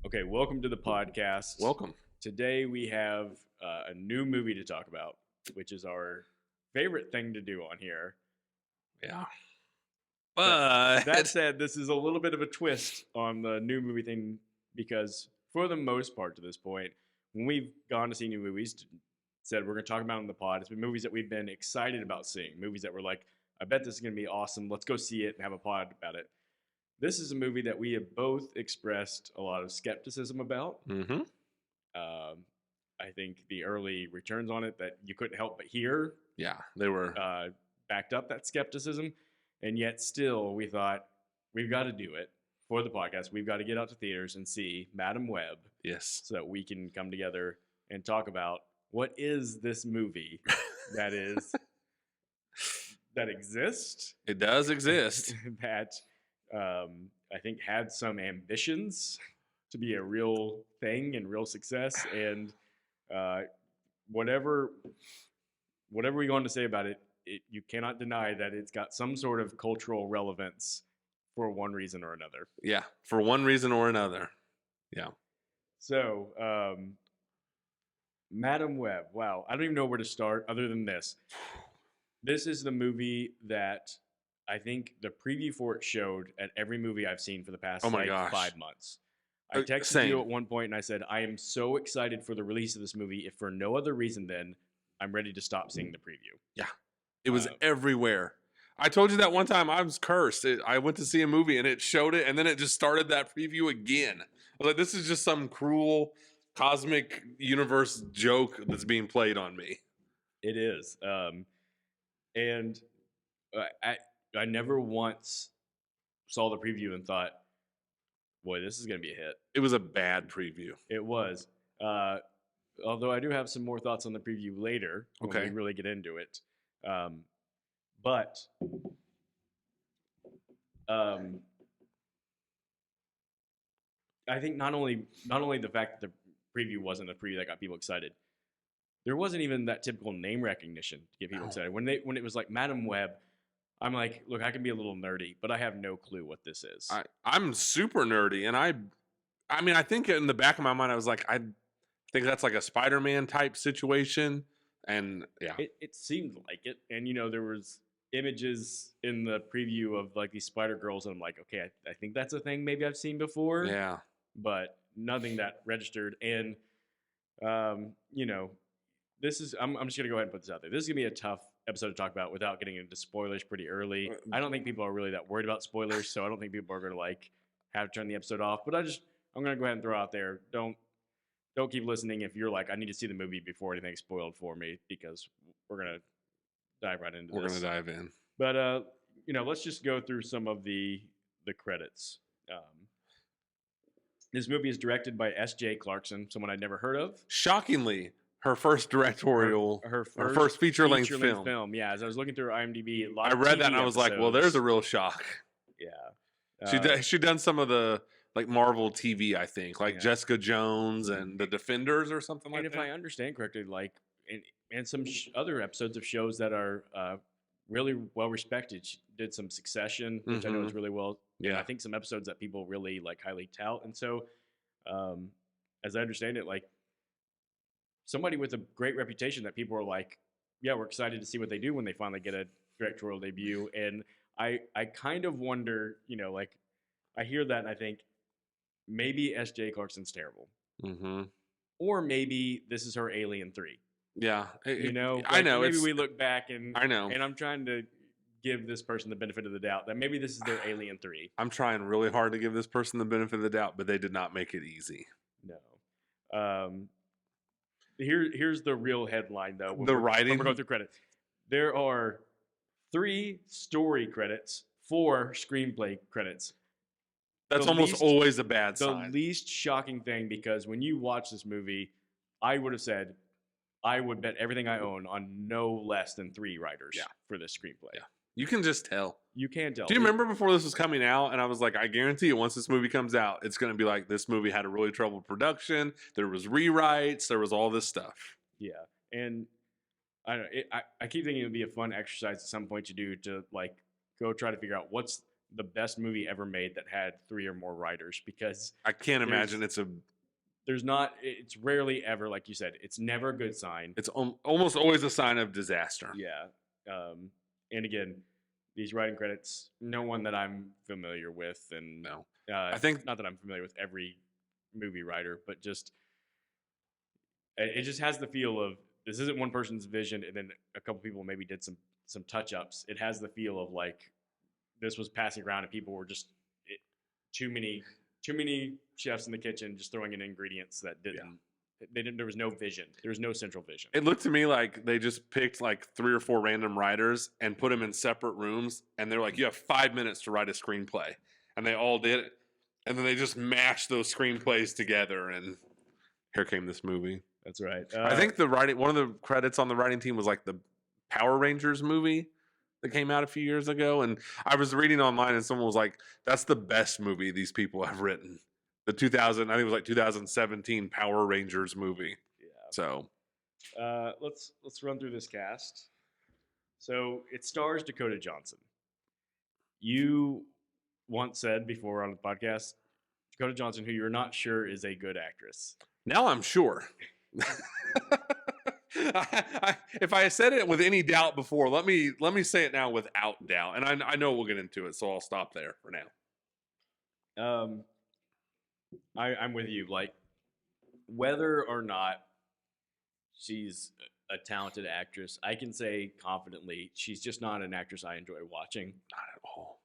Okay, welcome to the podcast. Welcome. Today we have a new movie to talk about, which is our favorite thing to do on here. Yeah. That But said, this is a little bit of a twist on the new movie thing because, for the most part, to this point, when we've gone to see new movies, said we're going to talk about it on the pod, it's been movies that we've been excited about seeing, movies that we're like, I bet this is going to be awesome. Let's go see it and have a pod about it. This is a movie that we have both expressed a lot of skepticism about. mm-hmm. I think the early returns on it that you couldn't help but hear Yeah, they were. backed up that skepticism. And yet still we thought we've got to do it for the podcast. We've got to get out to theaters and see Madam Web Yes. so that we can come together and talk about what is this movie that exists, It does exist. that I think had some ambitions to be a real thing and real success, and whatever we want to say about it, you cannot deny that it's got some sort of cultural relevance for one reason or another. Yeah, for one reason or another. Yeah. So, Madam Web. Wow, I don't even know where to start other than this. This is the movie that I think the preview for it showed at every movie I've seen for the past Oh my gosh. 5 months. I texted Same. you at one point and I said, I am so excited for the release of this movie. If for no other reason, then I'm ready to stop seeing the preview. Yeah. It was everywhere. I told you that one time I was cursed. I went to see a movie and it showed it, and then it just started that preview again. I was like, this is just some cruel cosmic universe joke that's being played on me. It is. And I never once saw the preview and thought, boy, this is going to be a hit. It was a bad preview. It was. Although I do have some more thoughts on the preview later when we really get into it. But I think not only the fact that the preview wasn't a preview that got people excited, there wasn't even that typical name recognition to get people excited. When it was like Madam Web, I'm like, look, I can be a little nerdy, but I have no clue what this is. I'm super nerdy, and I mean, I think in the back of my mind, I was like, I think that's like a Spider-Man type situation, and yeah, it seemed like it. And there was images in the preview of like these Spider Girls, and I'm like, okay, I think that's a thing maybe I've seen before. Yeah, but nothing that registered. And this is I'm just gonna go ahead and put this out there. This is gonna be a tough episode to talk about without getting into spoilers pretty early. I don't think people are really that worried about spoilers, so I don't think people are gonna like have to turn the episode off. But I'm gonna go ahead and throw out there, don't keep listening if you're like, I need to see the movie before anything's spoiled for me, because we're gonna dive right into this. We're gonna dive in. But let's just go through some of the credits. This movie is directed by S.J. Clarkson, someone I'd never heard of. Shockingly, her first directorial, her first feature-length film. Yeah, as I was looking through IMDb, I read that and I was like, well, there's a real shock. Yeah. She done some of the like Marvel TV, I think, like Jessica Jones and The Defenders or something like that. And if I understand correctly, like and some other episodes of shows that are really well respected. She did some Succession, which I know is really well. Yeah, I think some episodes that people really like highly tout. And so, as I understand it, like somebody with a great reputation that people are like, yeah, we're excited to see what they do when they finally get a directorial debut. And I kind of wonder, like I hear that and I think maybe S.J. Clarkson's terrible, or maybe this is her Alien 3. Yeah, like I know. Maybe we look back and I know, and I'm trying to give this person the benefit of the doubt that maybe this is their Alien 3. I'm trying really hard to give this person the benefit of the doubt, but they did not make it easy. No. Here's the real headline though. The writing. When we're going through credits, there are 3 story credits, 4 screenplay credits. That's almost always a bad sign. The least shocking thing, because when you watch this movie, I would have said, I would bet everything I own on no less than 3 writers for this screenplay. Yeah. You can just tell. You can tell. Do you remember before this was coming out? And I was like, I guarantee you, once this movie comes out, it's going to be like, this movie had a really troubled production. There was rewrites. There was all this stuff. Yeah. And I don't know. I keep thinking it would be a fun exercise at some point to do, to like go try to figure out what's the best movie ever made that had 3 or more writers, because I can't there's imagine it's rarely ever, like you said, it's never a good sign. it's almost always a sign of disaster. Yeah. And again, these writing credits, no one that I'm familiar with, and No. I think- not that I'm familiar with every movie writer, but just it just has the feel of this isn't one person's vision, and then a couple people maybe did some touch ups. It has the feel of like this was passing around, and people were just too many chefs in the kitchen just throwing in ingredients that didn't. They didn't. There was no vision. There was no central vision. It looked to me like they just picked like 3 or 4 random writers and put them in separate rooms, and they're like, "You have 5 minutes to write a screenplay," and they all did it, and then they just mashed those screenplays together, and here came this movie. That's right. I think one of the credits on the writing team was like the Power Rangers movie that came out a few years ago, and I was reading online, and someone was like, "That's the best movie these people have written." The 2000, I think it was like 2017 Power Rangers movie. Yeah. So, let's run through this cast. So it stars Dakota Johnson. You once said before on the podcast, Dakota Johnson, who you're not sure is a good actress. now I'm sure. If I said it with any doubt before, let me say it now without doubt. And I know we'll get into it, so I'll stop there for now. I'm with you. Like, whether or not she's a talented actress, I can say confidently she's just not an actress I enjoy watching. Not at all.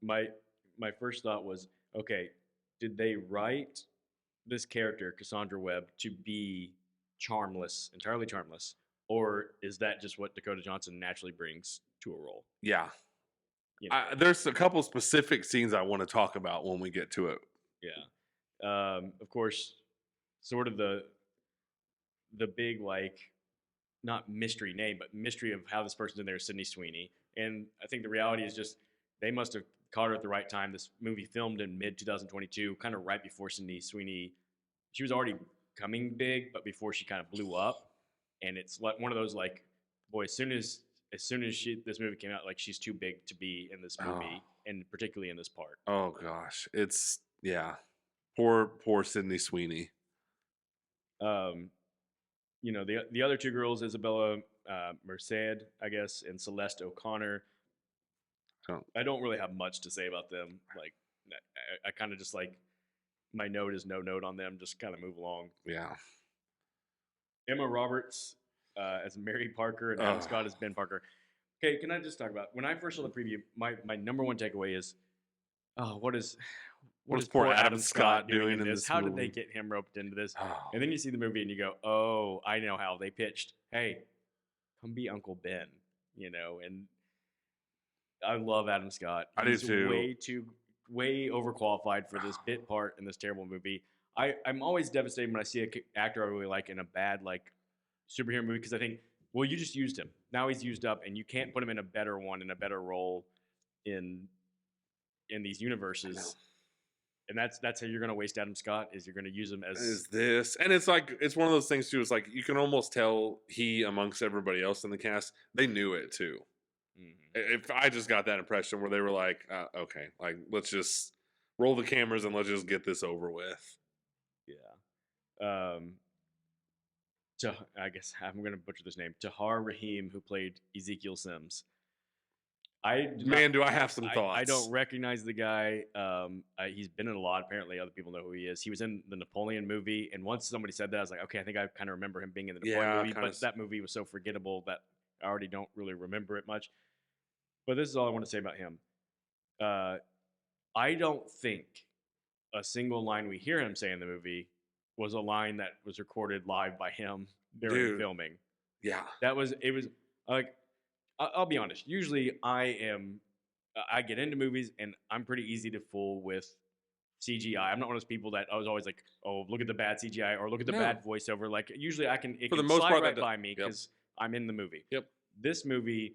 My first thought was, okay, did they write this character, Cassandra Webb, to be charmless, entirely charmless, or is that just what Dakota Johnson naturally brings to a role? Yeah. You know? There's a couple specific scenes I want to talk about when we get to it. Yeah. Of course, sort of the big, like, not mystery name, but mystery of how this person's in there is Sydney Sweeney. And I think the reality is just they must have caught her at the right time. This movie filmed in mid-2022, kind of right before Sydney Sweeney. She was already coming big, but before she kind of blew up. And it's like one of those, like, boy, as soon as this movie came out, like, she's too big to be in this movie, and particularly in this part. Oh gosh, it's poor Sydney Sweeney. You know, the other 2 girls, Isabella Merced, I guess, and Celeste O'Connor. I don't really have much to say about them. Like, I kind of just like my note is no note on them. Just kind of move along. Yeah. Emma Roberts as Mary Parker and Adam Scott as Ben Parker. Okay, can I just talk about when I first saw the preview? My number one takeaway is, what is poor Adam Scott doing in this How movie? did they get him roped into this? Oh. And then you see the movie and you go, oh, I know how they pitched. Hey, come be Uncle Ben, you know. And I love Adam Scott. I do too. Way overqualified for this bit part in this terrible movie. I'm always devastated when I see an actor I really like in a bad, like, superhero movie, because I think, well, you just used him. Now he's used up, and you can't put him in a better one, in a better role in these universes. And that's how you're going to waste Adam Scott, is you're going to use him as Is this, and it's like, it's one of those things too. It's like you can almost tell he, amongst everybody else in the cast, they knew it too. If I just got that impression where they were like, okay, like, let's just roll the cameras and let's just get this over with. Yeah. I guess I'm going to butcher this name. Tahar Rahim, who played Ezekiel Sims. Do I have some thoughts? I don't recognize the guy. He's been in a lot. Apparently, other people know who he is. He was in the Napoleon movie, and once somebody said that, I was like, okay, I think I kind of remember him being in the Napoleon movie. But that movie was so forgettable that I already don't really remember it much. But this is all I want to say about him. I don't think a single line we hear him say in the movie was a line that was recorded live by him during filming. Yeah. It was like, I'll be honest. Usually I get into movies and I'm pretty easy to fool with CGI. I'm not one of those people that I was always like, oh, look at the bad CGI or look at the bad voiceover. Like, usually it can slide right by me because I'm in the movie. Yep. This movie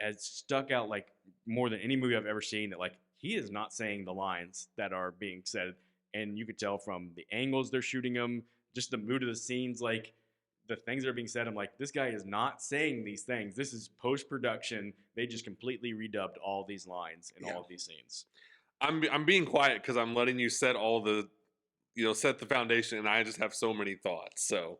has stuck out like more than any movie I've ever seen, that like he is not saying the lines that are being said. And you could tell from the angles they're shooting them, just the mood of the scenes. Like, the things that are being said, I'm like, this guy is not saying these things. This is post production. They just completely redubbed all these lines in all of these scenes. I'm being quiet because I'm letting you set all the, set the foundation, and I just have so many thoughts. So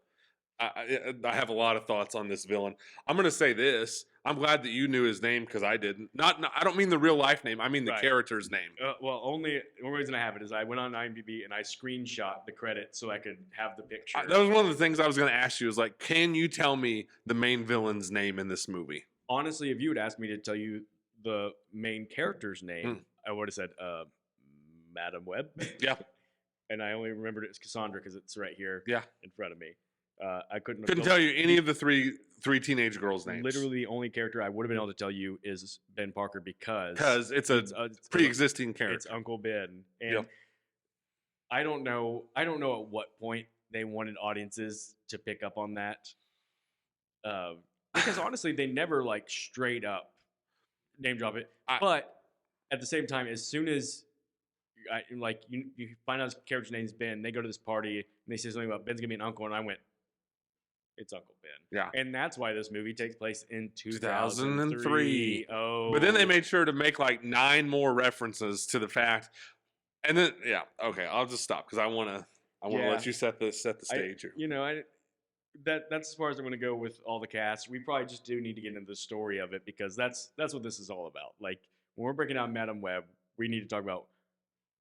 I have a lot of thoughts on this villain. I'm gonna say this. I'm glad that you knew his name because I didn't. I don't mean the real life name. I mean the Right. character's name. Well, only the only reason I have it is I went on IMDb and I screenshot the credits so I could have the picture. That was one of the things I was gonna ask you. Is like, can you tell me the main villain's name in this movie? Honestly, if you would ask me to tell you the main character's name, I would have said Madam Web. Yeah. And I only remembered it as Cassandra because it's right here in front of me. I couldn't tell you any of the three teenage girls' names. Literally, the only character I would have been able to tell you is Ben Parker because it's a pre-existing character. It's Uncle Ben, and I don't know at what point they wanted audiences to pick up on that, because honestly, they never like straight up name drop it. But at the same time, as soon as you find out his character's name's Ben, they go to this party and they say something about Ben's gonna be an uncle, and I went, it's Uncle Ben. Yeah. And that's why this movie takes place in 2003. Oh. But then they made sure to make like 9 more references to the fact. And then, okay, I'll just stop because I want to let you set the stage here. That's as far as I'm going to go with all the cast. We probably just do need to get into the story of it because that's what this is all about. Like, when we're breaking down Madam Web, we need to talk about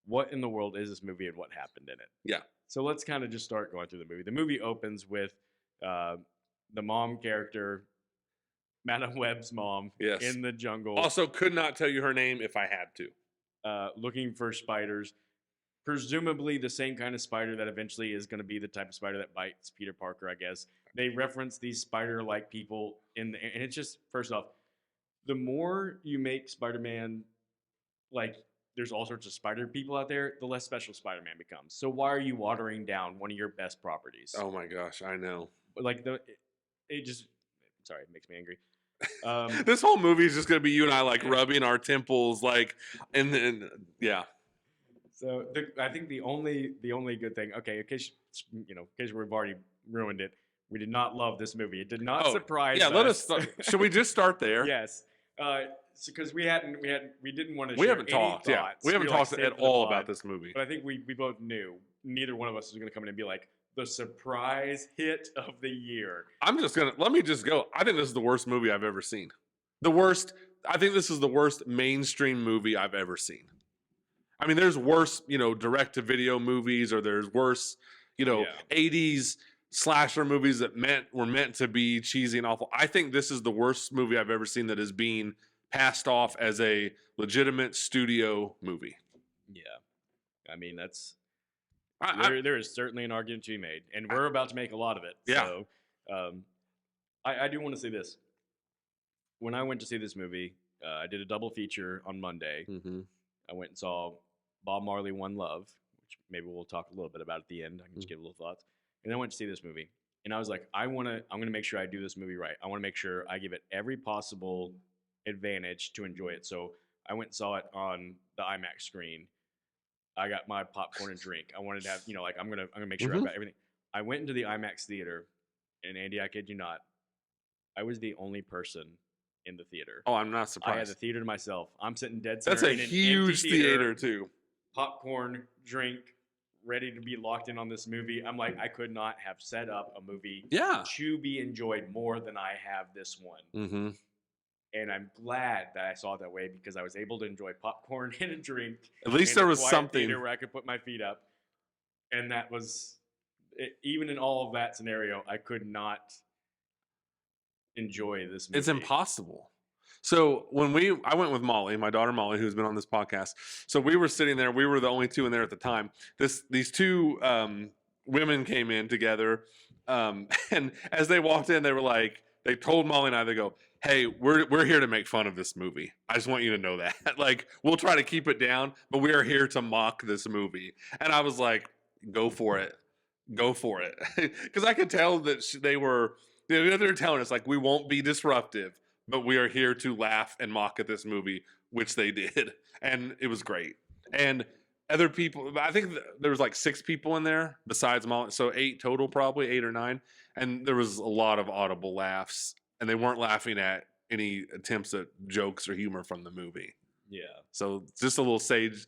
what in the world is this movie and what happened in it. Yeah. So let's kind of just start going through the movie. The movie opens with the mom character, Madam Web's mom, in the jungle. Also, could not tell you her name if I had to. Looking for spiders, presumably the same kind of spider that eventually is going to be the type of spider that bites Peter Parker, I guess. They reference these spider-like people and it's just, first off, the more you make Spider-Man like there's all sorts of spider people out there, the less special Spider-Man becomes. So why are you watering down one of your best properties? Oh my gosh, I know. Like it makes me angry. This whole movie is just gonna be you and I like rubbing our temples, like, and then So I think the only good thing, okay, in case we've already ruined it, we did not love this movie. It did not surprise us. Yeah, let us. Should we just start there? Yes. Because we didn't want to. We haven't talked. Yeah, we haven't talked at all about this movie. But I think we both knew neither one of us was going to come in and be like the surprise hit of the year. Let me just go. I think this is the worst movie I've ever seen. The worst. I think this is the worst mainstream movie I've ever seen. I mean, there's worse, direct-to-video movies, or there's worse, 80s slasher movies that were meant to be cheesy and awful. I think this is the worst movie I've ever seen that is being passed off as a legitimate studio movie. Yeah, I mean there is certainly an argument to be made, and we're about to make a lot of it. Yeah. So, I do want to say this. When I went to see this movie, I did a double feature on Monday. Mm-hmm. I went and saw Bob Marley, One Love, which maybe we'll talk a little bit about at the end. I can just give a little thoughts. And then I went to see this movie. And I was like, I'm going to make sure I do this movie right. I want to make sure I give it every possible advantage to enjoy it. So I went and saw it on the IMAX screen. I got my popcorn and drink. I wanted to have, I'm going to make sure I've got everything. I went into the IMAX theater, and Andy, I kid you not, I was the only person in the theater. Oh, I'm not surprised. I had the theater to myself. I'm sitting dead center. That's a huge theater too. Popcorn, drink, ready to be locked in on this movie. I'm like, I could not have set up a movie to be enjoyed more than I have this one. Mm-hmm. And I'm glad that I saw it that way because I was able to enjoy popcorn and a drink. At least there was something where I could put my feet up. And that was, even in all of that scenario, I could not enjoy this movie. It's impossible. So I went with Molly, my daughter Molly, who's been on this podcast. So we were sitting there. We were the only two in there at the time. These two women came in together, and as they walked in, they told Molly and I, they go, "Hey, we're here to make fun of this movie. I just want you to know that. Like, we'll try to keep it down, but we are here to mock this movie." And I was like, "Go for it, because I could tell that they're telling us like we won't be disruptive. But we are here to laugh and mock at this movie, which they did. And it was great. And other people. I think there was like 6 people in there besides Molly, so 8 total, probably 8 or 9. And there was a lot of audible laughs, and they weren't laughing at any attempts at jokes or humor from the movie. Yeah. So just a little stage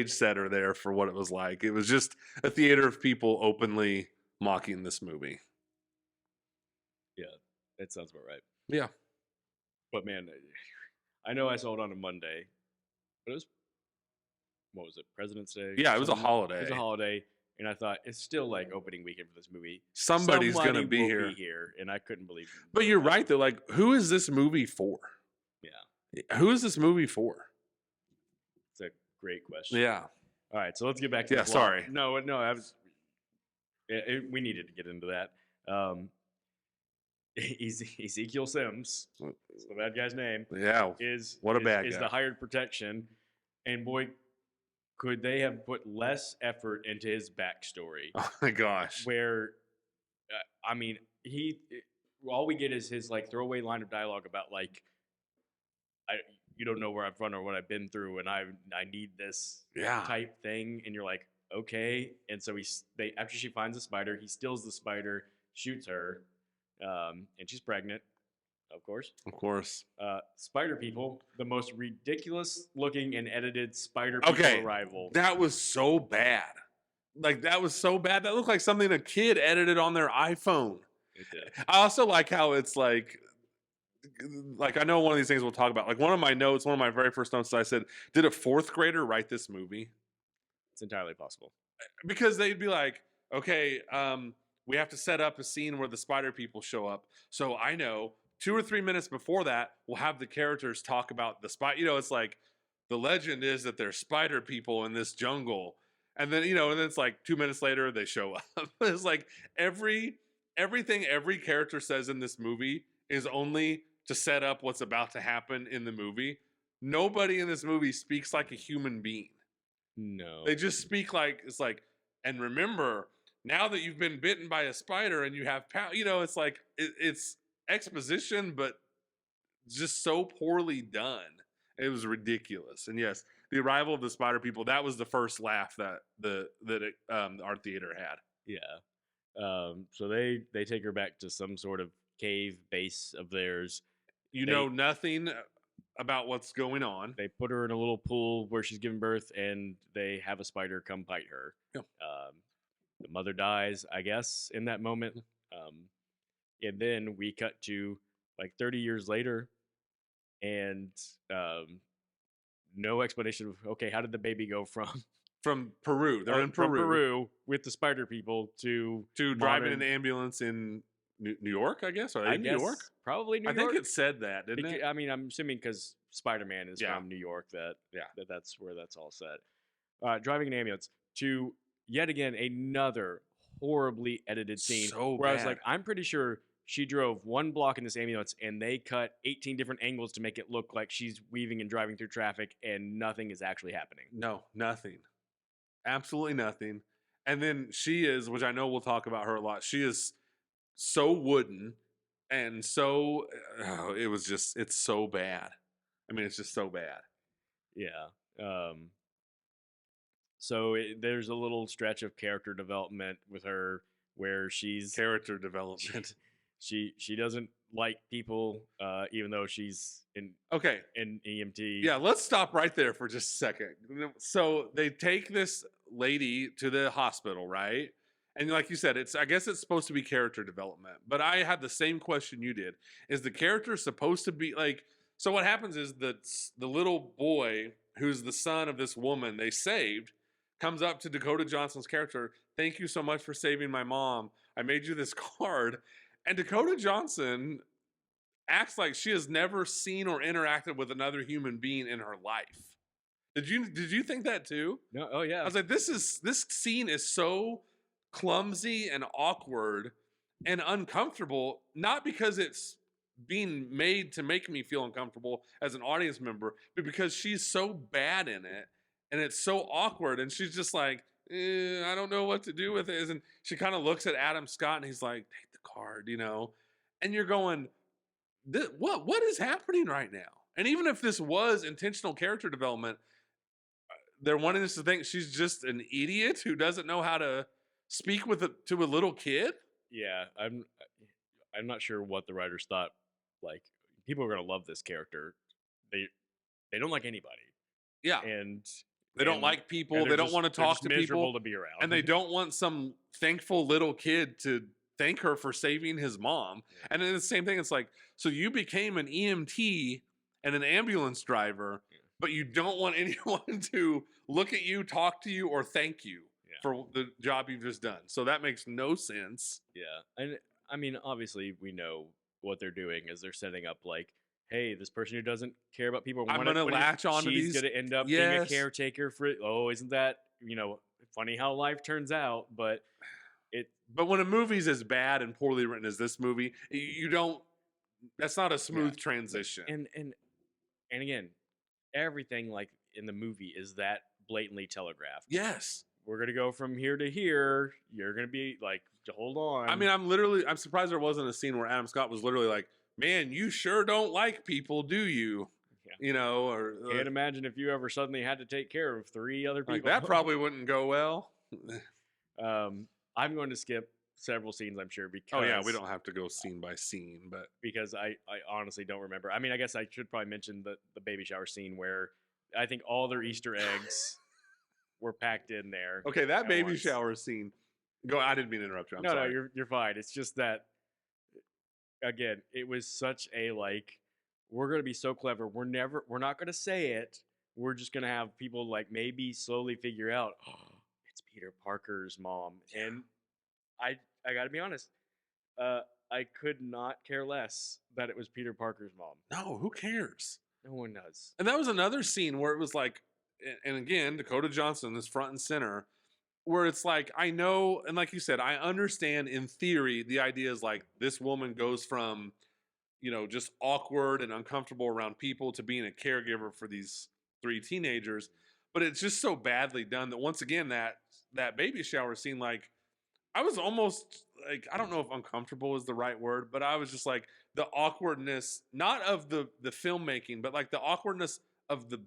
setter there for what it was like. It was just a theater of people openly mocking this movie. Yeah. That sounds about right. Yeah. But man, I know I saw it on a Monday, but it was, what was it, President's Day? Yeah, it was a Something? holiday. It was a holiday, and I thought it's still like opening weekend for this movie. Somebody's Somebody gonna be will here. and I couldn't believe it. But you're right though. Like, who is this movie for? Yeah, Who is this movie for? it's a great question. Yeah. All right, so let's get back to Yeah, the plot. sorry. No, I was. We needed to get into that. Ezekiel Sims, that's the bad guy's name, Yeah. is What a bad is guy. the hired protection, and boy, could they have put less effort into his backstory? Oh my gosh. Where, I mean, all we get is his like throwaway line of dialogue about like, you don't know where I'm from or what I've been through, and I need this Yeah. type thing, and you're like, okay. And so they after she finds the spider, he steals the spider, shoots her, and she's pregnant, of course. Of course. Spider people, the most ridiculous looking and edited spider people Okay. arrival. That was so bad. Like, that was so bad. That looked like something a kid edited on their iPhone. It did. I also like how it's like I know one of these things we'll talk about. Like, one of my notes, one of my very first notes, I said, did a 4th grader write this movie? It's entirely possible. Because they'd be like, okay, we have to set up a scene where the spider people show up. So I know 2 or 3 minutes before that, we'll have the characters talk about the spider. You know, it's like the legend is that there's spider people in this jungle. And then, and then it's like 2 minutes later, they show up. It's like everything every character says in this movie is only to set up what's about to happen in the movie. Nobody in this movie speaks like a human being. No. They just speak like, it's like, and remember, now that you've been bitten by a spider and you have power, it's like, it's exposition, but just so poorly done. It was ridiculous. And yes, the arrival of the spider people, that was the first laugh that our theater had. Yeah. So they take her back to some sort of cave base of theirs. You know nothing about what's going on. They put her in a little pool where she's giving birth, and they have a spider come bite her. Yeah. The mother dies, I guess, in that moment. And then we cut to like 30 years later, and no explanation of, okay, how did the baby go from Peru? They're in from Peru with the spider people to driving an ambulance in New York, I guess? Are they in New York? Probably New York. I think it said that, didn't it? I mean, I'm assuming because Spider-Man is from New York that's where that's all set. Driving an ambulance to yet again another horribly edited scene where I was like, I'm pretty sure she drove 1 block in this ambulance and they cut 18 different angles to make it look like she's weaving and driving through traffic and nothing is actually happening. No, nothing. Absolutely nothing. And then she is, which I know we'll talk about her a lot, she is so wooden and so it's so bad. I mean, it's just so bad. Yeah. So there's a little stretch of character development with her where she's character development. She doesn't like people, even though she's in EMT. Yeah, let's stop right there for just a second. So they take this lady to the hospital, right? And like you said, I guess it's supposed to be character development. But I had the same question you did. Is the character supposed to be like, so what happens is that the little boy who's the son of this woman they saved comes up to Dakota Johnson's character. Thank you so much for saving my mom. I made you this card. And Dakota Johnson acts like she has never seen or interacted with another human being in her life. Did you think that too? No. Oh yeah. I was like, this scene is so clumsy and awkward and uncomfortable, not because it's being made to make me feel uncomfortable as an audience member, but because she's so bad in it and it's so awkward and she's just like, I don't know what to do with it. And she kind of looks at Adam Scott and he's like, take the card, and you're going, what is happening right now? And even if this was intentional character development, they're wanting us to think she's just an idiot who doesn't know how to speak to a little kid. Yeah, I'm not sure what the writers thought. Like, people are gonna love this character. They they don't like anybody, Yeah, and they don't and like and people. they're They don't just want to they're talk just to miserable people, to be around. and they don't want some thankful little kid to thank her for saving his mom. Yeah. And then the same thing. It's like, so you became an EMT and an ambulance driver, Yeah. but you don't want anyone to look at you, talk to you, or thank you Yeah. for the job you've just done. So that makes no sense. Yeah, and I mean, obviously, we know what they're doing is they're setting up like, hey, this person who doesn't care about people, I'm gonna latch onto she's these. gonna end up being a Yes. caretaker for. Oh, isn't that funny how life turns out? But But when a movie's as bad and poorly written as this movie, you don't. That's not a smooth transition. and again, everything like in the movie is that blatantly telegraphed. Yes. We're gonna go from here to here. You're gonna be like, hold on. I mean, I'm surprised there wasn't a scene where Adam Scott was literally like, "Man, you sure don't like people, do you?" Yeah. You know, or Can't imagine if you ever suddenly had to take care of 3 other people. like that probably wouldn't go well. I'm going to skip several scenes, I'm sure, because Oh yeah, we don't have to go scene by scene, but because I honestly don't remember. I mean, I guess I should probably mention the baby shower scene where I think all their Easter eggs were packed in there. okay, that at baby once. shower scene. Go. I didn't mean to interrupt you. I'm No, sorry. you're fine. It's just that again, it was such a like, we're gonna be so clever. We're not gonna say it. We're just gonna have people like maybe slowly figure out, oh, it's Peter Parker's mom. Yeah. And I gotta be honest, I could not care less that it was Peter Parker's mom. No, who cares? No one does. And that was another scene where it was like, and again, Dakota Johnson is front and center, where it's like, I know, and like you said, I understand in theory, the idea is like this woman goes from, just awkward and uncomfortable around people to being a caregiver for these 3 teenagers. But it's just so badly done that once again, that baby shower scene, like, I was almost like, I don't know if uncomfortable is the right word, but I was just like, the awkwardness, not of the filmmaking, but like the awkwardness of the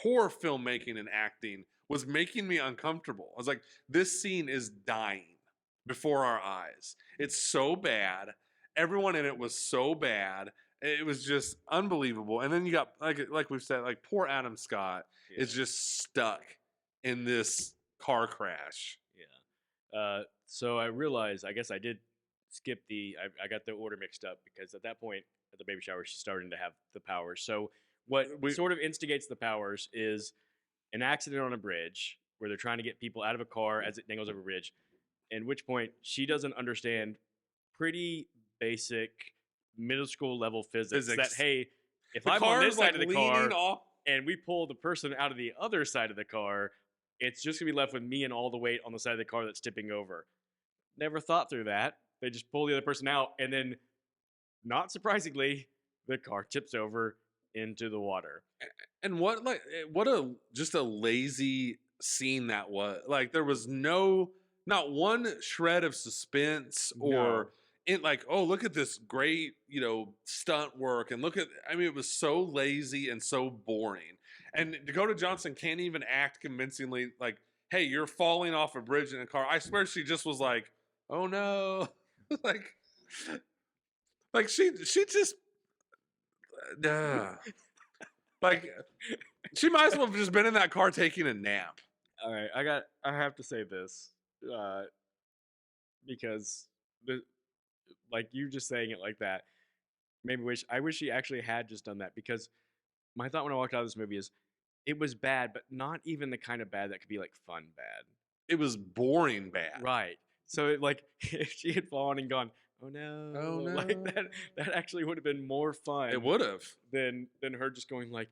poor filmmaking and acting was making me uncomfortable. I was like, this scene is dying before our eyes. It's so bad. Everyone in it was so bad. It was just unbelievable. And then you got, like we've said, like poor Adam Scott is just stuck in this car crash. Yeah. So I realized, I guess I did skip I got the order mixed up because at that point at the baby shower she's starting to have the powers. So what sort of instigates the powers is an accident on a bridge where they're trying to get people out of a car as it dangles over a bridge. At which point she doesn't understand pretty basic middle school level physics. That hey, if I'm on this side of the car and we pull the person out of the other side of the car, it's just gonna be left with me and all the weight on the side of the car that's tipping over. Never thought through that. They just pull the other person out, and then, not surprisingly, the car tips over into the water. And what just a lazy scene that was. Like there was not one shred of suspense or like, oh, look at this great, stunt work, and it was so lazy and so boring. And Dakota Johnson can't even act convincingly like, hey, you're falling off a bridge in a car. I swear she just was like, oh no. like she just like she might as well have just been in that car taking a nap. All right, I have to say this because like you just saying it like that I wish she actually had just done that, because my thought when I walked out of this movie is it was bad, but not even the kind of bad that could be like fun bad. It was boring bad. Right. So if she had fallen and gone, oh no, like that actually would have been more fun. It would have than her just going like,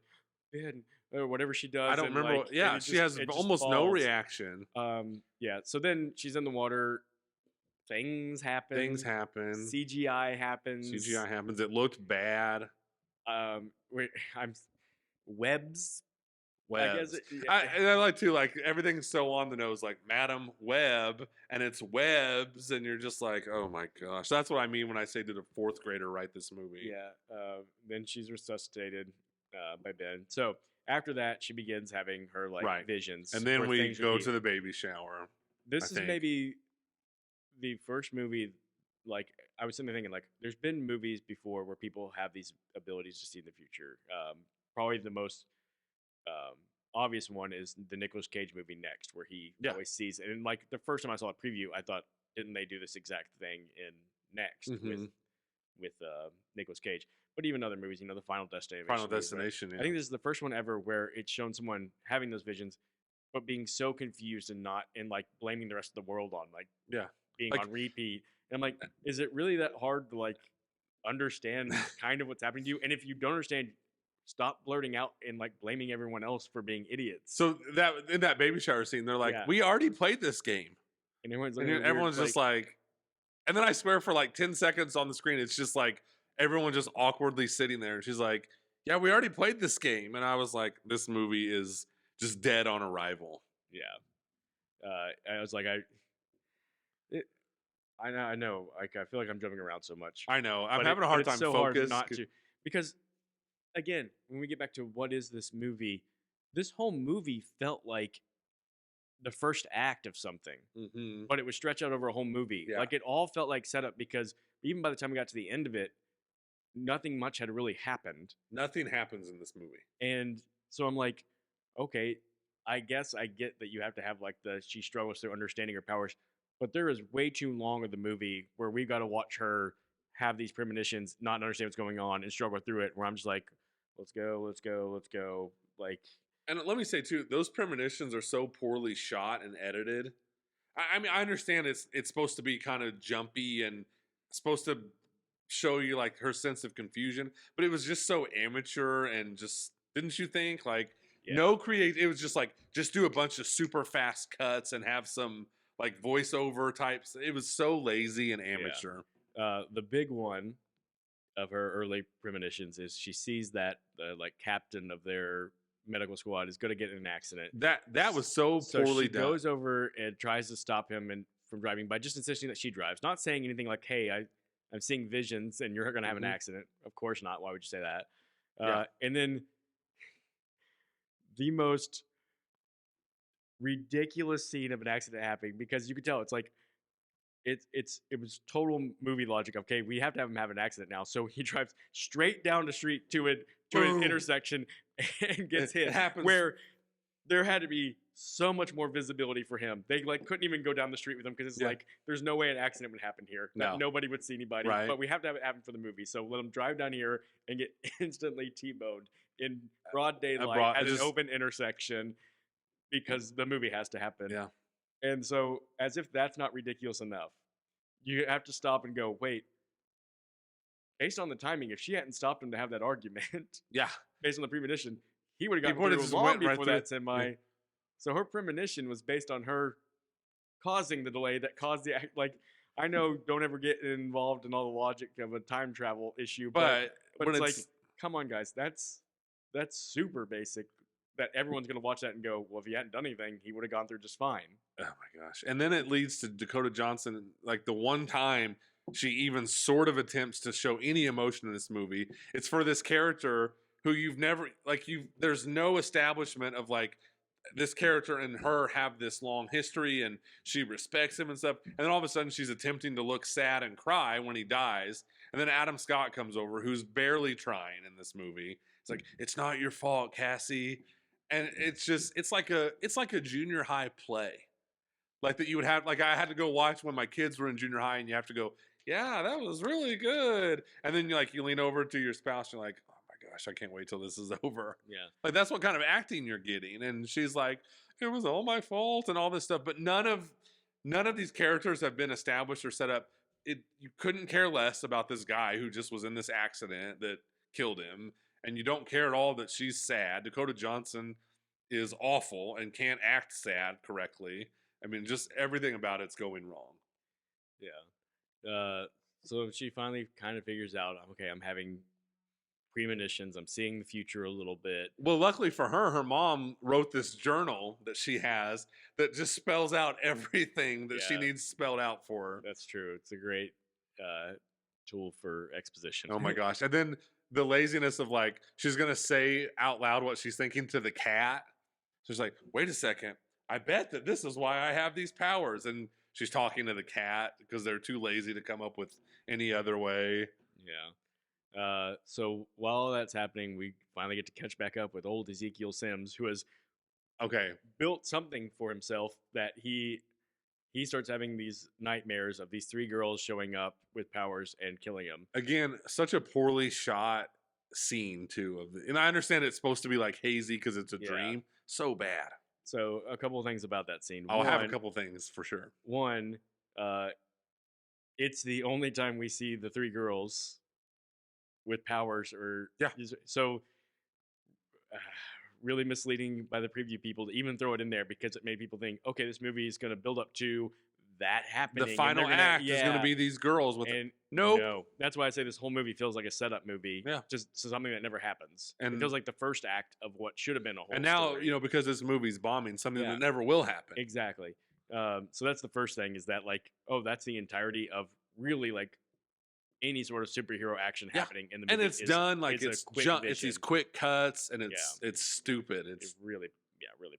man, or whatever she does. I don't remember. She has almost no reaction. Yeah. So then she's in the water. Things happen. CGI happens. It looked bad. Webs. I guess I like to like everything's so on the nose, like Madam Web, and it's webs, and you're just like, oh my gosh, that's what I mean when I say did a 4th grader write this movie? Yeah. Then she's resuscitated by Ben. So after that, she begins having her like Right. visions, And then where we things go repeat. to the baby shower. I This is think. maybe the first movie. Like I was sitting there thinking, like there's been movies before where people have these abilities to see in the future. Probably the most um, obvious one is the Nicolas Cage movie Next, where he Yeah. always sees. And like the first time I saw a preview, I thought, didn't they do this exact thing in Next Mhm. with Nicolas Cage? But even other movies, the Final Destination. Final movies, right? Destination. I Yeah. think this is the first one ever where it's shown someone having those visions, but being so confused and not and like blaming the rest of the world on like Yeah. being Like- on repeat. And I'm like, is it really that hard to like understand kind of what's happening to you? And if you don't understand, stop blurting out and like blaming everyone else for being idiots. So that in that baby shower scene, they're like, Yeah. "We already played this game," and everyone's and looking then at everyone's just like, and then I swear for like 10 seconds on the screen, it's just like everyone just awkwardly sitting there, and she's like, "Yeah, we already played this game," and I was like, "This movie is just dead on arrival." yeah. I was like, I know, like I feel like I'm jumping around so much. I know I'm But having a hard it's time so hard focused. not to, because again, when we get back to what is this movie, this whole movie felt like the first act of something, Mhm. but it was stretched out over a whole movie. Yeah. Like it all felt like setup, because even by the time we got to the end of it, nothing much had really happened. Nothing happens in this movie. And so I'm like, okay, I guess I get that you have to have like she struggles through understanding her powers, but there is way too long of the movie where we got to watch her have these premonitions, not understand what's going on, and struggle through it. Where I'm just like, let's go, let's go, let's go. Like, And let me say too, those premonitions are so poorly shot and edited. I mean, I understand it's supposed to be kind of jumpy and supposed to show you like her sense of confusion, but it was just so amateur and just didn't you think like yeah. no create? It was just like just do a bunch of super fast cuts and have some like voiceover types. It was so lazy and amateur. The big one of her early premonitions is she sees that the like captain of their medical squad is going to get in an accident. That was so So poorly she done. goes over and tries to stop him and from driving by just insisting that she drives, not saying anything like, "Hey, I'm seeing visions and you're going to have an Mhm. accident." Of course not. Why would you say that? Yeah. And then the most ridiculous scene of an accident happening, because you could tell it's like it was total movie logic. Okay, we have to have him have an accident now, so he drives straight down the street to an Boom. intersection and gets It hit. happens. Where there had to be so much more visibility for him. They like couldn't even go down the street with him, because it's Yeah. like there's no way an accident would happen here. That No. nobody would see anybody. Right. But we have to have it happen for the movie. So let him drive down here and get instantly T-boned in broad daylight at an just- open intersection, because the movie has to happen. Yeah. And so, as if that's not ridiculous enough, you have to stop and go, wait, based on the timing, if she hadn't stopped him to have that argument, Yeah. based on the premonition, he would have He gotten would've through just long went right before through that it. semi. Yeah. So her premonition was based on her causing the delay that caused the act. Like, I know, don't ever get involved in all the logic of a time travel issue, but But it's when like, come on, guys, that's super basic. That everyone's gonna watch that and go, well, if he hadn't done anything, he would have gone through just fine. oh my gosh. And then it leads to Dakota Johnson, like the one time she even sort of attempts to show any emotion in this movie. It's for this character who you've never there's no establishment of like this character and her have this long history and she respects him and stuff. And then all of a sudden she's attempting to look sad and cry when he dies. And then Adam Scott comes over, who's barely trying in this movie. It's like, it's not your fault, Cassie. And it's like a junior high play. Like that you would have, like I had to go watch when my kids were in junior high, and you have to go, yeah, that was really good. And then you lean over to your spouse, and you're like, oh my gosh, I can't wait till this is over. Yeah. Like that's what kind of acting you're getting. And she's like, it was all my fault and all this stuff. But none of these characters have been established or set up. You couldn't care less about this guy who just was in this accident that killed him. And you don't care at all that she's sad. Dakota Johnson is awful and can't act sad correctly. I mean, just everything about it's going wrong. Yeah. So she finally kind of figures out, okay, I'm having premonitions. I'm seeing the future a little bit. Well, luckily for her, her mom wrote this journal that she has that just spells out everything that she Yeah. needs spelled out for her. That's true. It's a great tool for exposition. Oh my gosh. And then the laziness of like she's gonna say out loud what she's thinking to the cat. So she's like, wait a second, I bet that this is why I have these powers. And she's talking to the cat because they're too lazy to come up with any other way. Yeah. So while all that's happening, we finally get to catch back up with old Ezekiel Sims, who has Okay. built something for himself that he starts having these nightmares of these 3 girls showing up with powers and killing him. Again, such a poorly shot scene too and I understand it's supposed to be like hazy because it's a dream. So bad. So a couple of things about that scene. I'll have a couple things for sure. One, it's the only time we see the 3 girls with powers so really misleading by the preview people to even throw it in there, because it made people think, okay, this movie is going to build up to that happening. The final act is going to be these girls with no. That's why I say this whole movie feels like a setup movie. Yeah, just something that never happens. And it feels like the first act of what should have been a whole. And now story. because this movie's bombing, something that never will happen. Exactly. So that's the first thing, is that like, oh, that's the entirety of really like any sort of superhero action happening in the movie. And it's done like it's these quick cuts, and it's stupid. It's really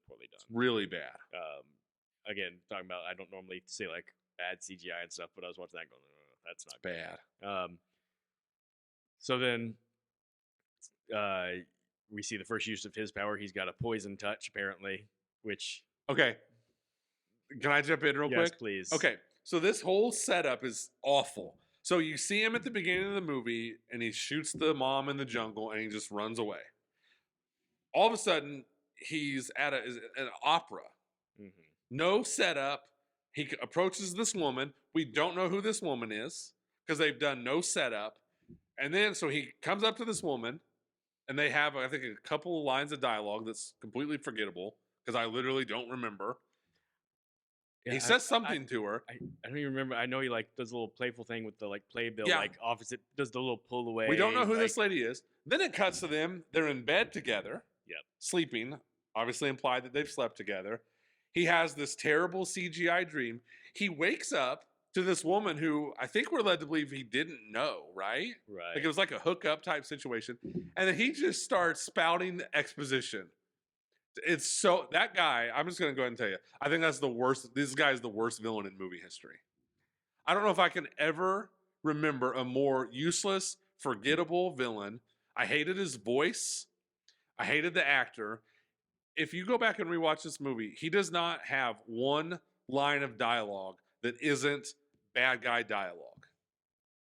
poorly done. It's really bad. Again, talking about, I don't normally say like bad CGI and stuff, but I was watching that going, oh, that's not bad. So then we see the first use of his power. He's got a poison touch apparently, which okay. Can I jump in real quick? Yes, please. Okay, so this whole setup is awful. So you see him at the beginning of the movie, and he shoots the mom in the jungle, and he just runs away. All of a sudden, he's at an opera. Mm-hmm. No setup. He approaches this woman. We don't know who this woman is because they've done no setup. And then, so he comes up to this woman, and they have, I think, a couple of lines of dialogue that's completely forgettable because I literally don't remember. Yeah, he says something to her. I don't even remember. I know he like does a little playful thing with the like playbill, like opposite, does the little pull away. We don't know who this lady is. Then it cuts to them. They're in bed together. Yep. Sleeping. Obviously implied that they've slept together. He has this terrible CGI dream. He wakes up to this woman who I think we're led to believe he didn't know, right? Right. Like it was like a hookup type situation. And then he just starts spouting exposition. It's so, that guy, I'm just going to go ahead and tell you, I think that's the worst. This guy is the worst villain in movie history. I don't know if I can ever remember a more useless, forgettable villain. I hated his voice. I hated the actor. If you go back and rewatch this movie, he does not have one line of dialogue that isn't bad guy dialogue.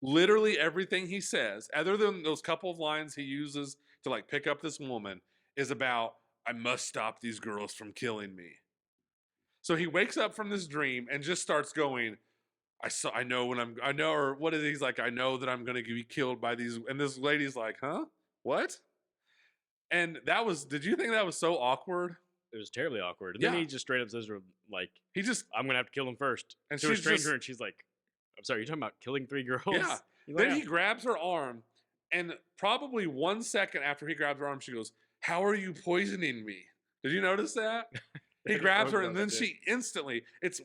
Literally everything he says, other than those couple of lines he uses to like pick up this woman, is about, I must stop these girls from killing me. So he wakes up from this dream and just starts going, I know he's like, I know that I'm going to be killed by these. And this lady's like, huh? What? And did you think that was so awkward? It was terribly awkward. And then he just straight up says, like, I'm going to have to kill him first. And to a stranger, and she's like, I'm sorry, you're talking about killing 3 girls? Yeah. Then he grabs her arm, and probably 1 second after he grabs her arm, she goes, how are you poisoning me? Did you notice that? He grabs her, and then she instantly, it's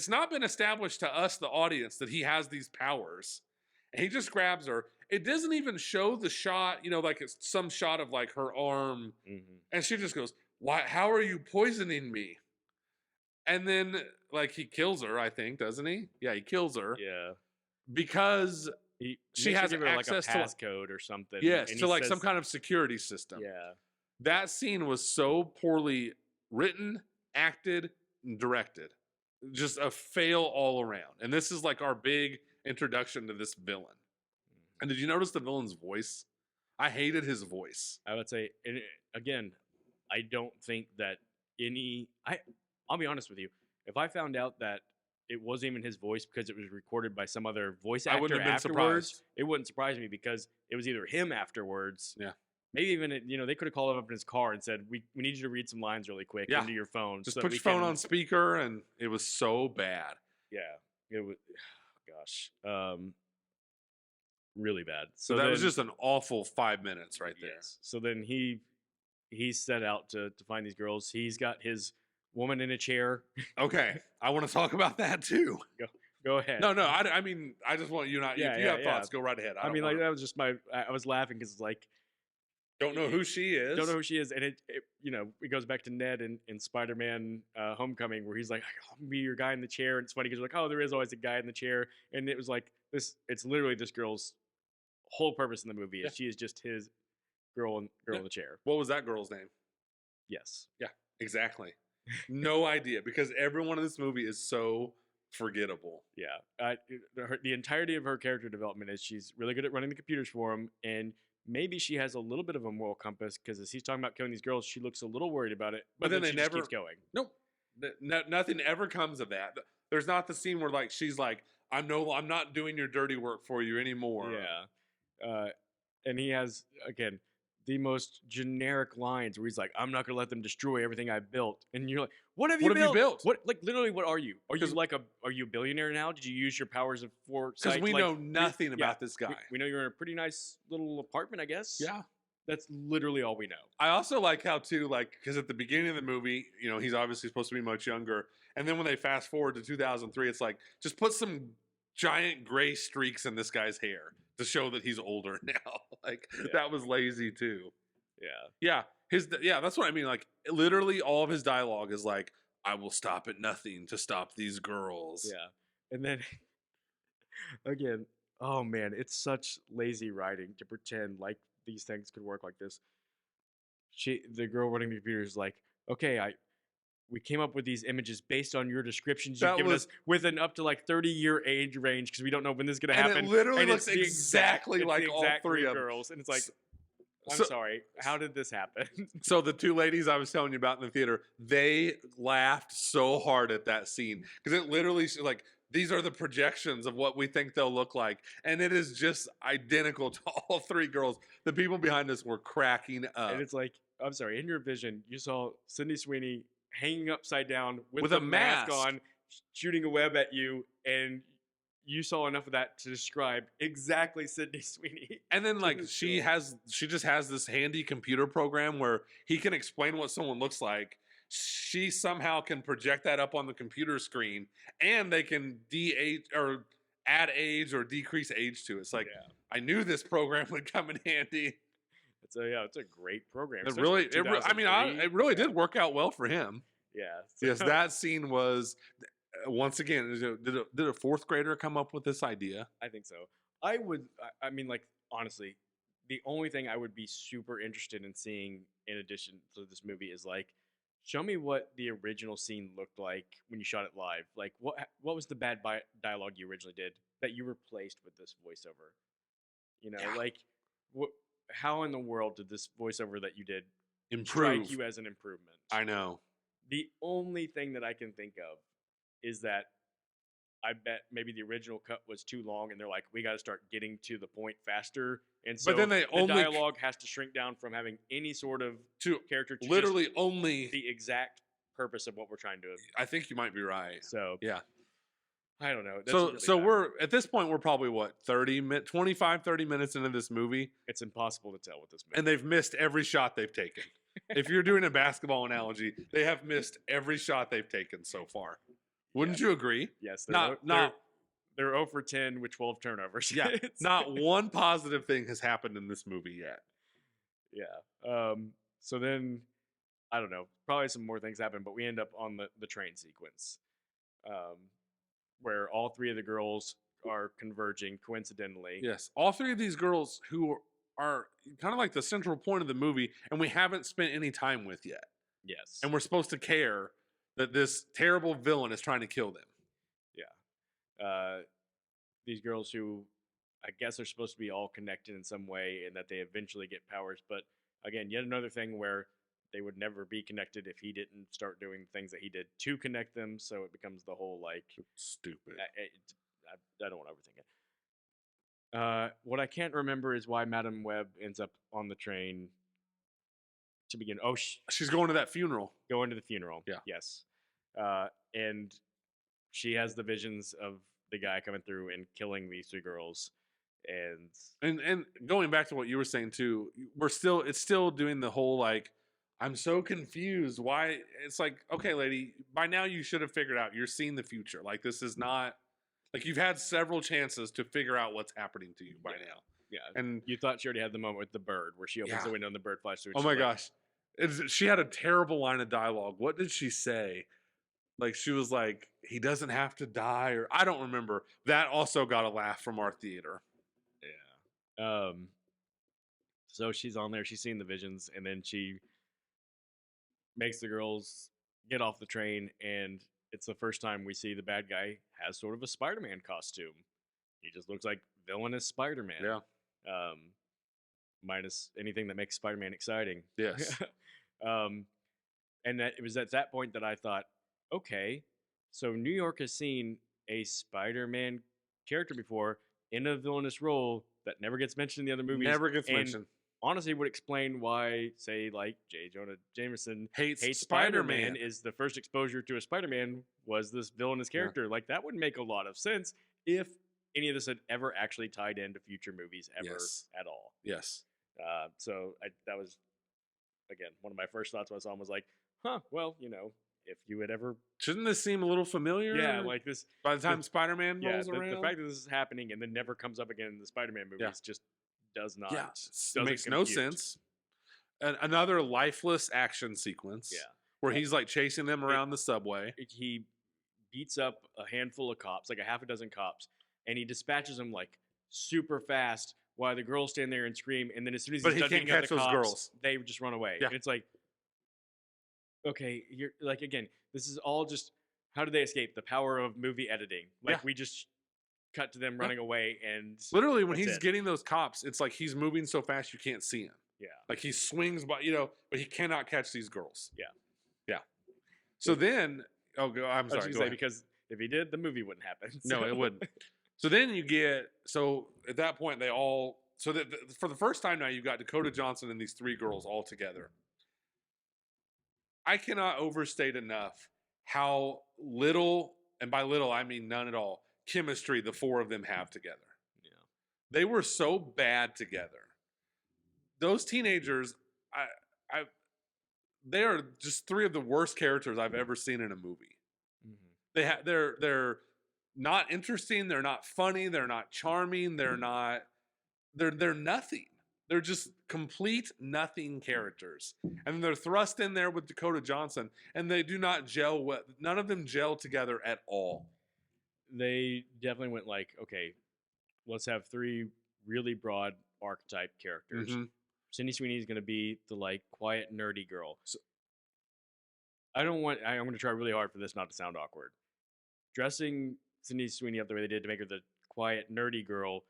not been established to us, the audience, that he has these powers. And he just grabs her. It doesn't even show the shot, like it's some shot of like her arm. Mm-hmm. And she just goes, how are you poisoning me? And then like he kills her, I think, doesn't he? Yeah, he kills her. Yeah. Because she has like access a passcode or something. Yes, to like some kind of security system. Yeah. That scene was so poorly written, acted, and directed. Just a fail all around. And this is like our big introduction to this villain. And did you notice the villain's voice? I hated his voice. I would say, and again, I don't think that I'll be honest with you. If I found out that it wasn't even his voice because it was recorded by some other voice actor, I wouldn't have been surprised. It wouldn't surprise me because it was either him afterwards. Yeah. Maybe even, they could have called him up in his car and said, we need you to read some lines really quick into your phone. Just put your phone on speaker, and it was so bad. Yeah. It was, gosh. Really bad. So that was just an awful 5 minutes right there. Yes. So then he set out to find these girls. He's got his woman in a chair. Okay. I want to talk about that too. Go. Go ahead. No, no. I mean, I just want you not. Yeah, If you yeah, have yeah. thoughts, go right ahead. I don't mean, like wanna- that was just I was laughing because like don't know who she is. don't know who she is, and it goes back to Ned in Spider-Man Homecoming, where he's like, "I'll be your guy in the chair," and it's funny because like, oh, there is always a guy in the chair, and it was like this. It's literally this girl's whole purpose in the movie is Yeah. she is just his girl in Yeah. the chair. What was that girl's name? Yes. Yeah, exactly. No idea, because everyone in this movie is so forgettable. Yeah. The entirety of her character development is she's really good at running the computers for him, and maybe she has a little bit of a moral compass because as he's talking about killing these girls, she looks a little worried about it, but, But then then they she just never- keeps going. Nope. Nothing ever comes of that. There's not the scene where like she's like, I'm not doing your dirty work for you anymore. Yeah. And he has, again, the most generic lines where he's like, I'm not going to let them destroy everything I built. And you're like, what have you What have you built? What, like, literally, what are you? Are you 'Cause- are you a billionaire now? Did you use your powers of foresight? Because we to, like, know nothing about this guy. We know you're in a pretty nice little apartment, I guess. Yeah. That's literally all we know. I also like how too, like, because at the beginning of the movie, he's obviously supposed to be much younger, and then when they fast forward to 2003, it's like just put some giant gray streaks in this guy's hair to show that he's older now. Like that was lazy too. Yeah. Yeah, that's what I mean. Like literally, all of his dialogue is like, "I will stop at nothing to stop these girls." Yeah. And then, again, oh man, it's such lazy writing to pretend like these things could work like this. The girl running the computer is like, okay, we came up with these images based on your descriptions you've That given was- us with an up to like 30-year age range because we don't know when this is gonna And happen. it literally And looks it's the exactly it's like the all exact three of them. girls, and it's like, I'm So- sorry, how did this happen? So the two ladies I was telling you about in the theater, they laughed so hard at that scene because it literally like these are the projections of what we think they'll look like, and it is just identical to all three girls. The people behind us were cracking up. And it's like, I'm sorry, in your vision, you saw Sydney Sweeney hanging upside down with a a mask mask. on, shooting a web at you, and you saw enough of that to describe exactly Sydney Sweeney. And then like was she cool. just has this handy computer program where he can explain what someone looks like. She somehow can project that up on the computer screen, and they can de-age or add age or decrease age to it. It's like Yeah. I knew this program would come in handy. It's a great program. It especially really, for I mean, 2003. it really did work out well for him. Yeah. Yes, that scene was once again. Did a fourth grader come up with this idea? I think so. I mean, like, honestly, the only thing I would be super interested in seeing in addition to this movie is like, show me what the original scene looked like when you shot it live. Like, what was the bad dialogue you originally did that you replaced with this voiceover? Yeah. Like, how in the world did this voiceover that you did Improve. strike you as an improvement? I know. The only thing that I can think of is that I bet maybe the original cut was too long, and they're like, we got to start getting to the point faster. And so But then they the only dialogue has to shrink down from having any sort of to character to literally just only. the exact purpose of what we're trying to. I think you might be right. So Yeah. I don't know. That's So really so bad. we're at this point we're probably what 25 30 minutes into this movie, It's impossible to tell with this movie. and they've missed every shot they've taken. If you're doing a basketball analogy, they have missed every shot they've taken so far. Wouldn't you agree? Yes, they're 0 for 10 with 12 turnovers. Yeah, It's- not one positive thing has happened in this movie yet. Yeah. So then, I don't know. Probably some more things happen, but we end up on the train sequence, where all three of the girls are converging coincidentally. Yes, all three of these girls who are kind of like the central point of the movie, and we haven't spent any time with yet, Yes. and we're supposed to care that this terrible villain is trying to kill them. These girls who I guess are supposed to be all connected in some way, and that they eventually get powers. But again, yet another thing where they would never be connected if he didn't start doing things that he did to connect them. So it becomes the whole like Stupid. I don't want to overthink it. What I can't remember is why Madam Web ends up on the train to begin. Oh, She's going to that funeral. going to the funeral. Yeah. Yes. And she has the visions of the guy coming through and killing these three girls. And going back to what you were saying too, it's still doing the whole like, I'm so confused. Why? It's like, okay, lady, by now you should have figured out you're seeing the future. Like this is not Like you've had several chances to figure out what's happening to you by Yeah. now. Yeah. And You thought she already had the moment with the bird where she opens Yeah. the window and the bird flies through. and oh she's my like, gosh, she had a terrible line of dialogue. What did she say? Like she was like, "He doesn't have to die," or I don't remember. That also got a laugh from our theater. Yeah. So she's on there. She's seeing the visions, and then she makes the girls get off the train, and it's the first time we see the bad guy has sort of a Spider-Man costume. He just looks like villainous Spider-Man. Yeah. Um, minus anything that makes Spider-Man exciting. Yes. um, and that, it was at that point that I thought, okay, so New York has seen a Spider-Man character before in a villainous role that never gets mentioned in the other movies. Never gets and mentioned. Honestly, would explain why, say, like J. Jonah Jameson Hates Spider-Man Spider-Man. is the first exposure to a Spider-Man was this villainous character. Like that would make a lot of sense if any of this had ever actually tied into future movies ever Yes. at all. Yes. So that was, again, one of my first thoughts when I saw him was like, huh, well, if you had ever, Shouldn't this seem a little familiar? yeah, like this, by the time Spider-Man yeah, rolls the around. fact that this is happening and then never comes up again in the Spider-Man movies just does not, Yeah, it doesn't makes no compute. sense. Another lifeless action sequence. Yeah. Where he's like chasing them around the subway. He beats up a handful of cops, like a half a dozen cops, and he dispatches them like super fast while the girls stand there and scream. And then as soon as But he's he done can't beating up catch the those cops, girls. they just run away. Yeah. And it's like, okay, you're like, again, this is all just how do they escape? The power of movie editing. Like Yeah. we just cut to them running away, and Literally, when that's he's it. getting those cops, it's like he's moving so fast you can't see him. Yeah. Like he swings by, but he cannot catch these girls. Yeah. Yeah. So then, I'm I was sorry. gonna Go say ahead. because if he did, the movie wouldn't happen. No, So- it wouldn't. So then you get, so at that point, they all, so that for the first time now, you've got Dakota Johnson and these three girls all together. I cannot overstate enough how little, and by little, I mean none at all, chemistry the four of them have together. Yeah. They were so bad together. Those teenagers, they are just three of the worst characters I've ever seen in a movie. Mhm. They're not interesting. They're not funny. They're not charming. They're nothing. They're just complete nothing characters. And they're thrust in there with Dakota Johnson, and they do not gel well. None of them gel together at all. They definitely went like, okay, let's have three really broad archetype characters. Mhm. Sydney Sweeney is going to be the like quiet nerdy girl. So I'm going to try really hard for this not to sound awkward. Dressing Sydney Sweeney up the way they did to make her the quiet nerdy girl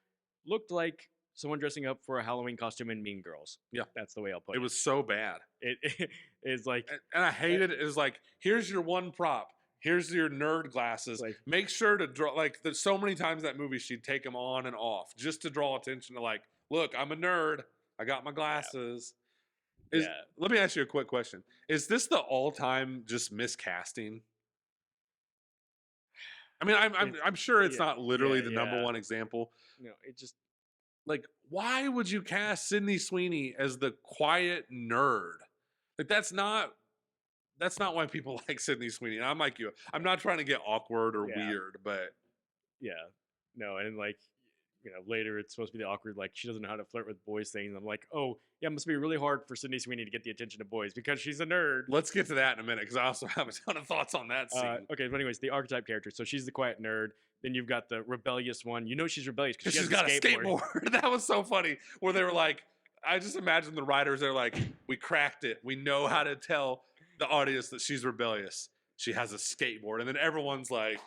looked like someone dressing up for a Halloween costume in Mean Girls. Yeah. That's the way I'll put It was so bad. it is like, And I hated it. It was like, here's your one prop. Here's your nerd glasses. Like- Make sure to draw, like, there's so many times that movie she'd take them on and off just to draw attention to, like, look, I'm a nerd. I got my glasses. yeah. Let me ask you a quick question. Is this the all-time just miscasting? I mean, I'm sure it's yeah, not literally yeah, the number yeah. one example. It just, Like, why would you cast Sydney Sweeney as the quiet nerd? Like, that's not why people like Sydney Sweeney. And I'm like you. I'm not trying to get awkward or Yeah. weird, but yeah. No, and like, later it's supposed to be the awkward, like, she doesn't know how to flirt with boys thing. I'm like, oh, yeah, it must be really hard for Sydney Sweeney to get the attention of boys because she's a nerd. let's get to that in a minute because I also have a ton of thoughts on that scene. Okay, but anyways, the archetype character. So she's the quiet nerd. Then you've got the rebellious one. She's rebellious because She's got a skateboard. That was so funny. Where they were like, I just imagine the writers, they're like, we cracked it. We know how to tell the audience that she's rebellious. She has a skateboard. And then everyone's like,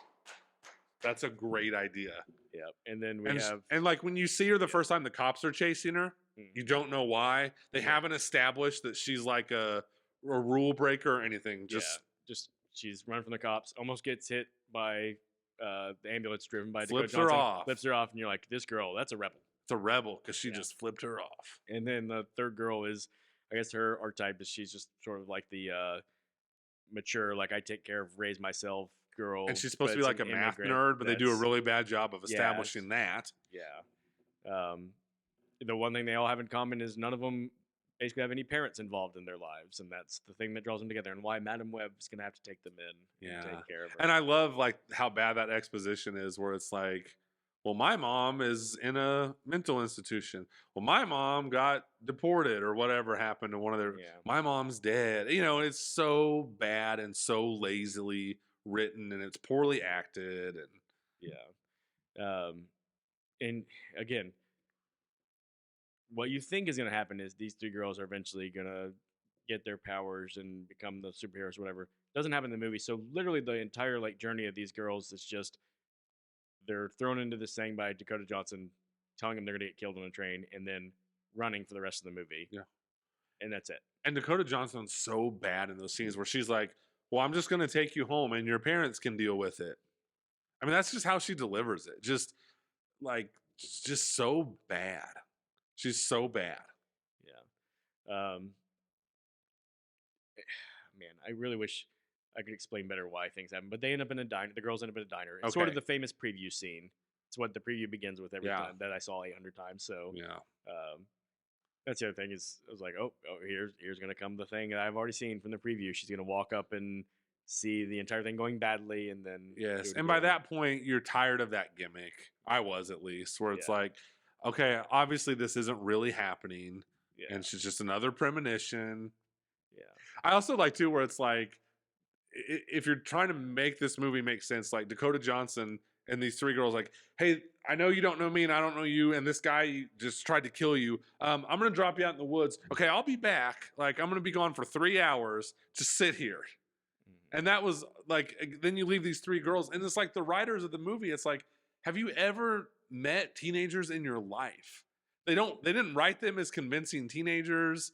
that's a great idea. Yep. And then we And, have and like when you see her the first time the cops are chasing her, Mm. you don't know why. They Yeah. haven't established that she's like a rule breaker or anything. Just just she's running from the cops, almost gets hit by the ambulance driven by Flips Dakota her Johnson, off. flips her off, and you're like, this girl, that's a rebel. it's a rebel because she Yeah. just flipped her off. And then the third girl is, I guess her archetype is she's just sort of like the mature, like I take care of, raise myself girl. And she's supposed to but be it's like a an math immigrant nerd, but they do a that's- really bad job of Yeah, establishing that. Yeah. The one thing they all have in common is none of them basically have any parents involved in their lives, and that's the thing that draws them together, and why Madam Web's gonna have to take them in and Yeah. take care of her. And I love like how bad that exposition is, where it's like, well, my mom is in a mental institution. Well, my mom got deported or whatever happened to one of their. Yeah. My mom's dead. You know, it's so bad and so lazily written, and it's poorly acted. And Yeah. And again, what you think is going to happen is these three girls are eventually going to get their powers and become the superheroes, whatever. Doesn't happen in the movie. So literally the entire like journey of these girls is just they're thrown into this thing by Dakota Johnson, telling them they're going to get killed on a train, and then running for the rest of the movie. Yeah. And that's it. And Dakota Johnson's so bad in those scenes where she's like, well, I'm just going to take you home and your parents can deal with it. I mean, that's just how she delivers it. Just like, just so bad. She's so bad. Yeah. Man, I really wish I could explain better why things happen, but they end up in a diner. The girls end up in a diner. It's sort of Okay. the famous preview scene. It's what the preview begins with every Yeah. time that I saw 800 times. So Yeah. that's the other thing is I was like, oh, here's gonna come the thing that I've already seen from the preview. She's gonna walk up and see the entire thing going badly, and then do Yes. it And by again. that point, you're tired of that gimmick. I was at least, where it's Yeah. like, okay, obviously this isn't really happening. Yeah, And she's just another premonition. yeah, I also like too where it's like if you're trying to make this movie make sense, like Dakota Johnson and these three girls, like, hey, I know you don't know me and I don't know you, and this guy just tried to kill you. I'm gonna drop you out in the woods. Okay, I'll be back. Like, I'm gonna be gone for 3 hours. Just sit here. Mhm. And that was like, then you leave these three girls, and it's like the writers of the movie. It's like, have you ever met teenagers in your life? They didn't write them as convincing teenagers.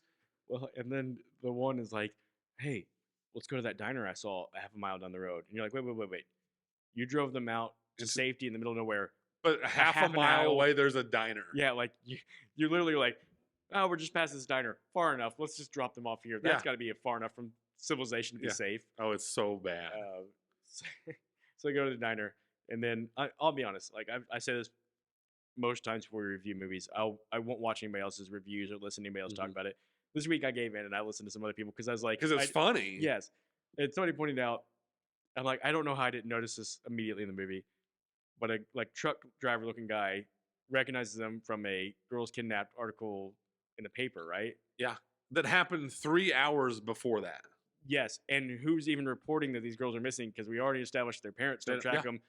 Well, and then the one is like, hey, let's go to that diner I saw a half a mile down the road, and you're like, wait, you drove them out to It's- safety in the middle of nowhere. But half half a an mile hour- away, there's a diner. Yeah, like you're literally like, oh, we're just past this diner, far enough. Let's just drop them off here. That's Yeah. got to be far enough from civilization to be Yeah. safe. Oh, it's so bad. So, so I go to the diner, and then I'll be honest. Like I say this most times before we review movies. I won't watch anybody else's reviews or listen to anybody else talk Mhm. about it. This week I gave in and I listened to some other people because I was like, Because it's funny. yes. And somebody pointed out, I'm like, I don't know how I didn't notice this immediately in the movie, but a like truck driver looking guy recognizes them from a girls kidnapped article in the paper, right? That happened 3 hours before that. Yes, and who's even reporting that these girls are missing? Because we already established their parents don't Yeah. track them.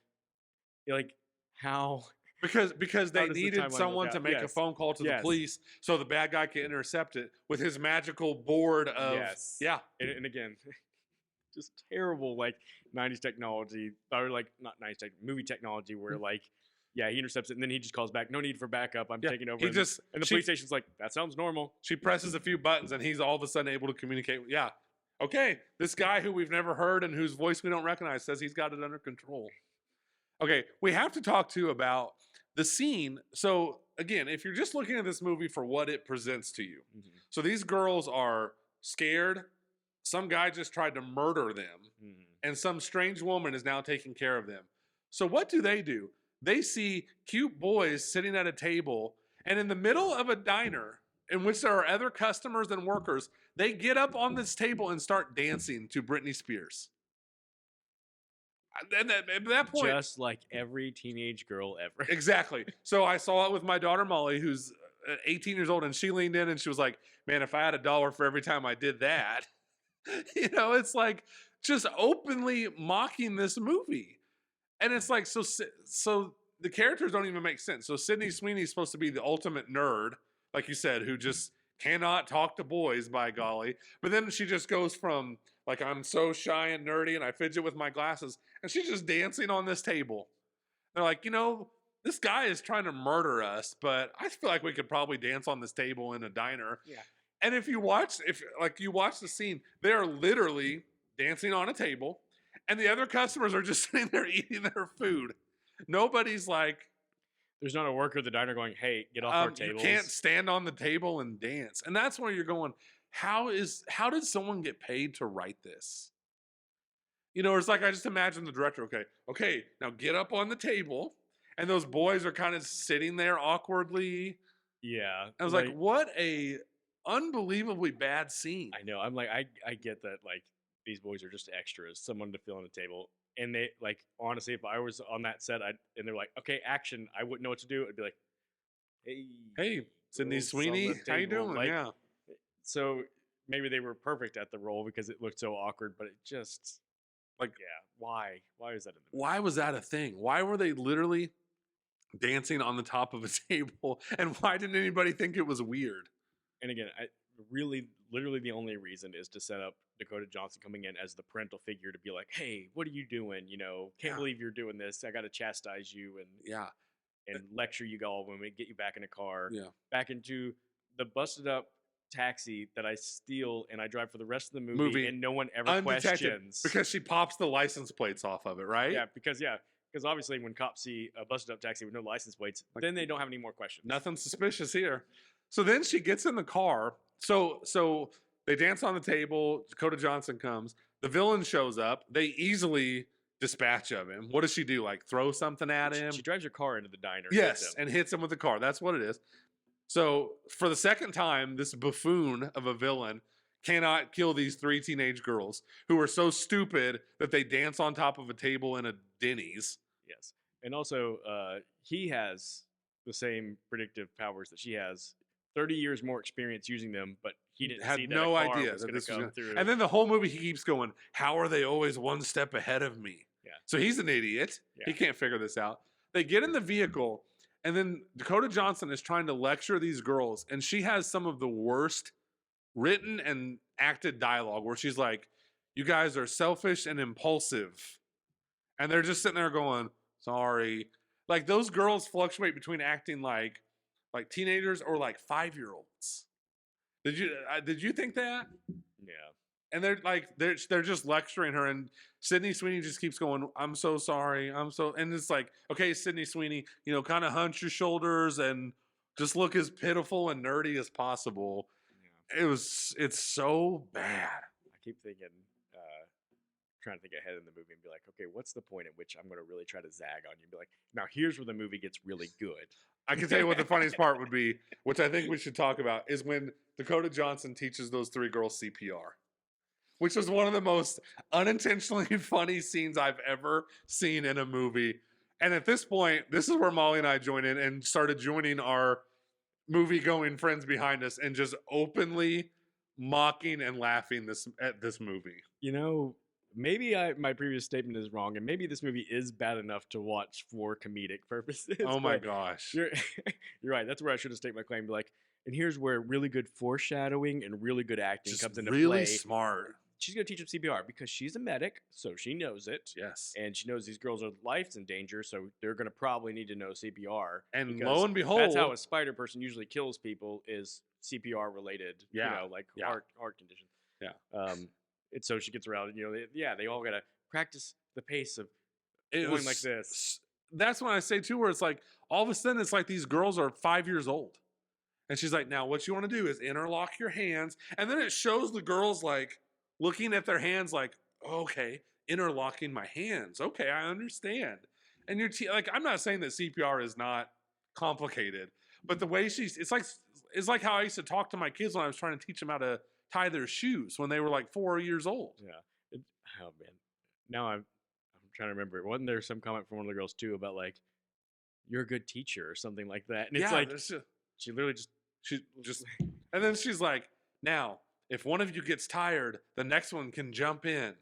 You're like, how? Because they How does the needed timeline someone work to out? make a Yes. phone call to the Yes. police so the bad guy can intercept it with his magical board of Yes. yeah. And again, just terrible like 90s technology, or like not 90s movie technology where like, yeah, he intercepts it and then he just calls back. No need for backup. I'm Yeah, taking over. he and, just and the she, police station's like, that sounds normal. she presses a few buttons and he's all of a sudden able to communicate. Yeah. Okay, this guy who we've never heard and whose voice we don't recognize says he's got it under control. Okay, we have to talk too about the scene. So again, if you're just looking at this movie for what it presents to you. So these girls are scared. Some guy just tried to murder them, and some strange woman is now taking care of them. So what do? They see cute boys sitting at a table, and in the middle of a diner in which there are other customers and workers, they get up on this table and start dancing to Britney Spears. And at that point, Just like every teenage girl ever. exactly. So I saw it with my daughter Molly, who's 18 years old, and she leaned in and she was like, "Man, if I had $1 for every time I did that," you know, it's like just openly mocking this movie, and it's like so the characters don't even make sense. So Sydney Sweeney's supposed to be the ultimate nerd, like you said, who just cannot talk to boys, by golly. But then she just goes from like, I'm so shy and nerdy and I fidget with my glasses, and she's just dancing on this table. They're like, you know, this guy is trying to murder us, but I feel like we could probably dance on this table in a diner. Yeah. And if you watch the scene, they're literally dancing on a table, and the other customers are just sitting there eating their food. Nobody's like, There's not a worker at the diner going, hey, get off our you tables. can't stand on the table and dance. And that's where you're going, how did someone get paid to write this? You know, it's like, I just imagine the director, okay, now get up on the table. And those boys are kind of sitting there awkwardly. Yeah. I was like, what a unbelievably bad scene. I know. I'm like, I get that. Like, these boys are just extras, someone to fill on the table. And they like, honestly, if I was on that set, and they're like, okay, action, I wouldn't know what to do. I'd be like, hey, Hey, Sydney girls on the Sweeney, how you table. doing? Like, Yeah. so maybe they were perfect at the role because it looked so awkward, but it just Like, yeah. Why? Why is that in the movie? why was that a thing? Why were they literally dancing on the top of a table? And why didn't anybody think it was weird? And again, I really, literally, the only reason is to set up Dakota Johnson coming in as the parental figure to be like, "Hey, what are you doing? You know, can't Yeah. believe you're doing this. I got to chastise you Yeah. and lecture you all when we get you back in a car, Yeah. back into the busted up taxi that I steal and I drive for the rest of the movie, and no one ever Undetected, questions because she pops the license plates off of it, right? yeah, because obviously when cops see a busted up taxi with no license plates, then they don't have any more questions. Nothing suspicious here. So then she gets in the car. So they dance on the table. Dakota Johnson comes. The villain shows up. They easily dispatch of him. What does she do? Like throw something at him? She drives her car into the diner. Yes, and hits him with the car. That's what it is. So for the second time, this buffoon of a villain cannot kill these 3 teenage girls who are so stupid that they dance on top of a table in a Denny's. Yes, and also he has the same predictive powers that she has. 30 years more experience using them, but he didn't Had see that no a car idea was that gonna this was come gonna, through. and then the whole movie he keeps going, how are they always one step ahead of me? Yeah. So he's an idiot. Yeah. He can't figure this out. They get in the vehicle, and then Dakota Johnson is trying to lecture these girls, and she has some of the worst written and acted dialogue where she's like, you guys are selfish and impulsive. And they're just sitting there going, sorry. Like those girls fluctuate between acting like teenagers or like 5-year-olds. Did you think that? yeah. And they're just lecturing her, and Sydney Sweeney just keeps going, I'm so sorry, and it's like, okay, Sydney Sweeney, kind of hunch your shoulders and just look as pitiful and nerdy as possible. Yeah. It's so bad. I keep thinking, trying to think ahead in the movie and be like, okay, what's the point at which I'm going to really try to zag on you and be like, now here's where the movie gets really good. I can tell you what the funniest part would be, which I think we should talk about, is when Dakota Johnson teaches those 3 girls CPR, which was one of the most unintentionally funny scenes I've ever seen in a movie. And at this point, this is where Molly and I join in and started joining our movie-going friends behind us and just openly mocking and laughing at this movie. Maybe my previous statement is wrong, and maybe this movie is bad enough to watch for comedic purposes. Oh my gosh. You're right. That's where I should have staked my claim. Be like, and here's where really good foreshadowing and really good acting Just comes into really play. smart. She's gonna teach him CPR because she's a medic, so she knows it. Yes. And she knows these girls' life's in danger, so they're gonna probably need to know CPR. And because lo and behold, that's how a spider person usually kills people, is CPR related. Yeah. Yeah. Heart condition. Yeah. And so she gets around. They all gotta practice the pace of it going was like this. That's when I say too, where it's like all of a sudden it's like these girls are 5 years old, and she's like, now what you want to do is interlock your hands, and then it shows the girls like looking at their hands like, okay, interlocking my hands, okay, I understand. And like, I'm not saying that CPR is not complicated, but the way it's like how I used to talk to my kids when I was trying to teach them how to tie their shoes when they were like 4 years old. Yeah. Oh man. Now I'm trying to remember. Wasn't there some comment from one of the girls too about like, you're a good teacher or something like that? And it's like she literally just and then she's like, now if one of you gets tired, the next one can jump in.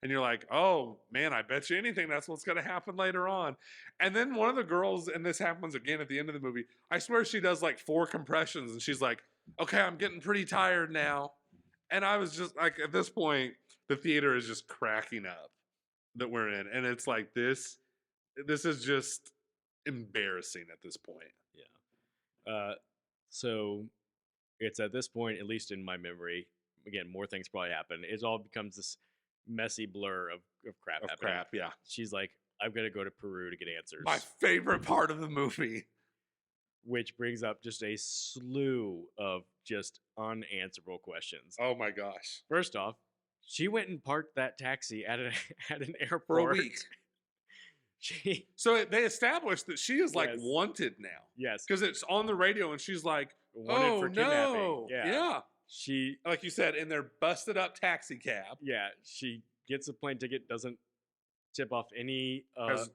And you're like, oh man, I bet you anything that's what's gonna happen later on. And then one of the girls, and this happens again at the end of the movie, I swear she does like 4 compressions, and she's like, okay, I'm getting pretty tired now. And I was just like, at this point, the theater is just cracking up that we're in. And it's like, this is just embarrassing at this point. Yeah. So it's at this point, at least in my memory, again, more things probably happen. It all becomes this messy blur of crap happening. Crap, yeah. She's like, I've got to go to Peru to get answers. My favorite part of the movie. Which brings up just a slew of just unanswerable questions. Oh my gosh. First off, she went and parked that taxi at an airport For a week. So they established that she is like Yes. wanted now. Yes. Because it's on the radio, and she's like, wanted for kidnapping. no. Yeah. She Like you said, in their busted up taxi cab. she gets a plane ticket, doesn't tip off any Has-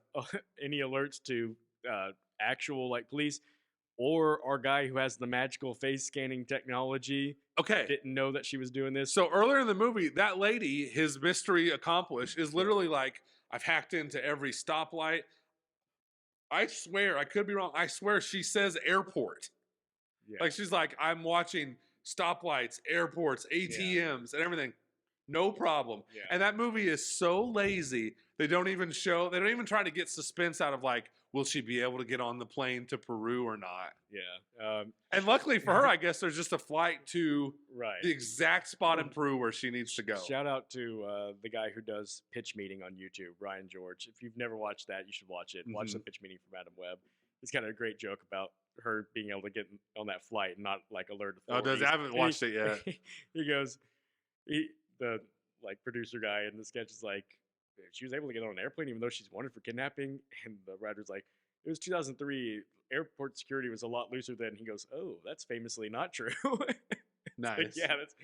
any alerts to actual like police or our guy who has the magical face scanning technology Okay. didn't know that she was doing this. So earlier in the movie, that lady, his mystery accomplished, is literally like, I've hacked into every stoplight. I swear, I could be wrong. I swear she says airport. Yeah. Like she's like, I'm watching stoplights, airports, ATMs, and everything. No problem. Yeah. And that movie is so lazy. They don't even try to get suspense out of like, will she be able to get on the plane to Peru or not? Yeah. And luckily for her, I guess there's just a flight to Right. the exact spot in Peru where she needs to go. Shout out to the guy who does Pitch Meeting on YouTube, Ryan George. If you've never watched that, you should watch it. Watch the Pitch Meeting from Adam Webb. He's got a great joke about her being able to get on that flight and not like alert Oh, authorities. I haven't watched it yet. He goes, the like producer guy in the sketch is like, she was able to get on an airplane even though she's wanted for kidnapping. And the writer's like, it was 2003. Airport security was a lot looser then. He goes, oh, that's famously not true. Nice. Like, yeah, that's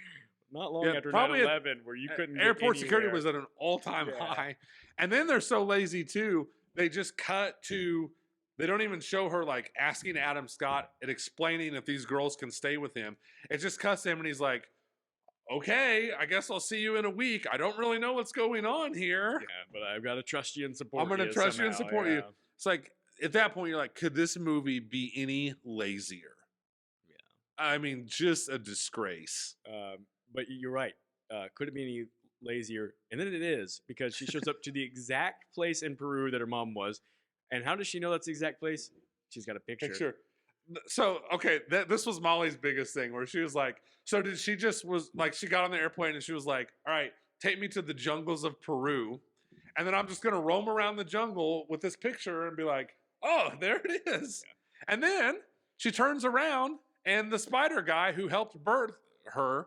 not long Yeah, after probably 9/11 where you couldn't get Airport security anywhere. was at an all-time Yeah. high. And then they're so lazy too, they just cut to, they don't even show her like asking Adam Scott and explaining if these girls can stay with him. It just cuts to him and he's like, okay, I guess I'll see you in a week. I don't really know what's going on here. Yeah, but I've got to trust you and support I'm you. going to trust you and somehow, support you. yeah. It's like, at that point, you're like, could this movie be any lazier? Yeah. I mean, just a disgrace. But you're right. Could it be any lazier? And then it is, because she shows up to the exact place in Peru that her mom was. And how does she know that's the exact place? She's got a picture. So, okay, this was Molly's biggest thing where she was like, so did she just was like, she got on the airplane and she was like, all right, take me to the jungles of Peru. And then I'm just going to roam around the jungle with this picture and be like, oh, there it is. Yeah. And then she turns around and the spider guy who helped birth her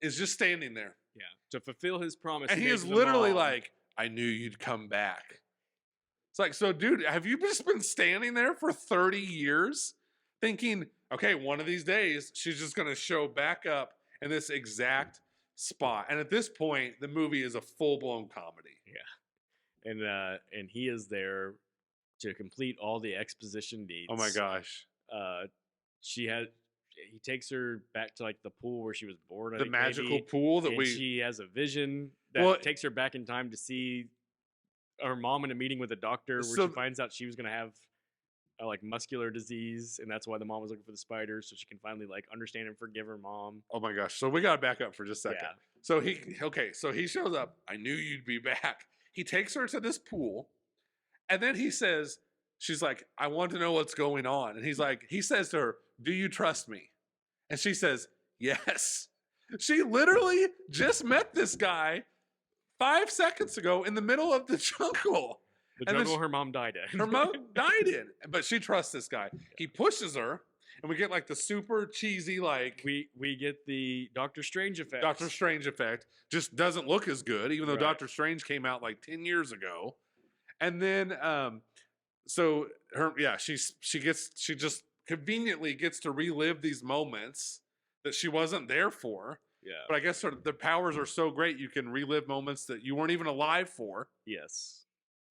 is just standing there. Yeah. To fulfill his promise. And he made is to the literally mom. like, I knew you'd come back. It's like, so dude, have you just been standing there for 30 years thinking, okay, one of these days she's just going to show back up in this exact spot. And at this point, the movie is a full-blown comedy. Yeah. And he is there to complete all the exposition needs. Oh my gosh. He takes her back to like the pool where she was born. I The think, magical maybe, pool that and she has a vision that Well, takes her back in time to see her mom in a meeting with a doctor where So- she finds out she was going to have like muscular disease, and that's why the mom was looking for the spider, so she can finally like understand and forgive her mom. Oh my gosh. So we got to back up for just a second. Yeah. So he shows up. I knew you'd be back. He takes her to this pool. And then he says, she's like, I want to know what's going on. And he says to her, do you trust me? And she says, yes. She literally just met this guy 5 seconds ago in the middle of the jungle. The And then jungle her mom died in. Her mom died in, but she trusts this guy. He pushes her, and we get like the super cheesy, like we get the Doctor Strange effect. Doctor Strange effect. Just doesn't look as good, even though Right. Doctor Strange came out like 10 years ago. And then, so her, yeah, she just conveniently gets to relive these moments that she wasn't there for. Yeah. But I guess the powers are so great you can relive moments that you weren't even alive for. Yes.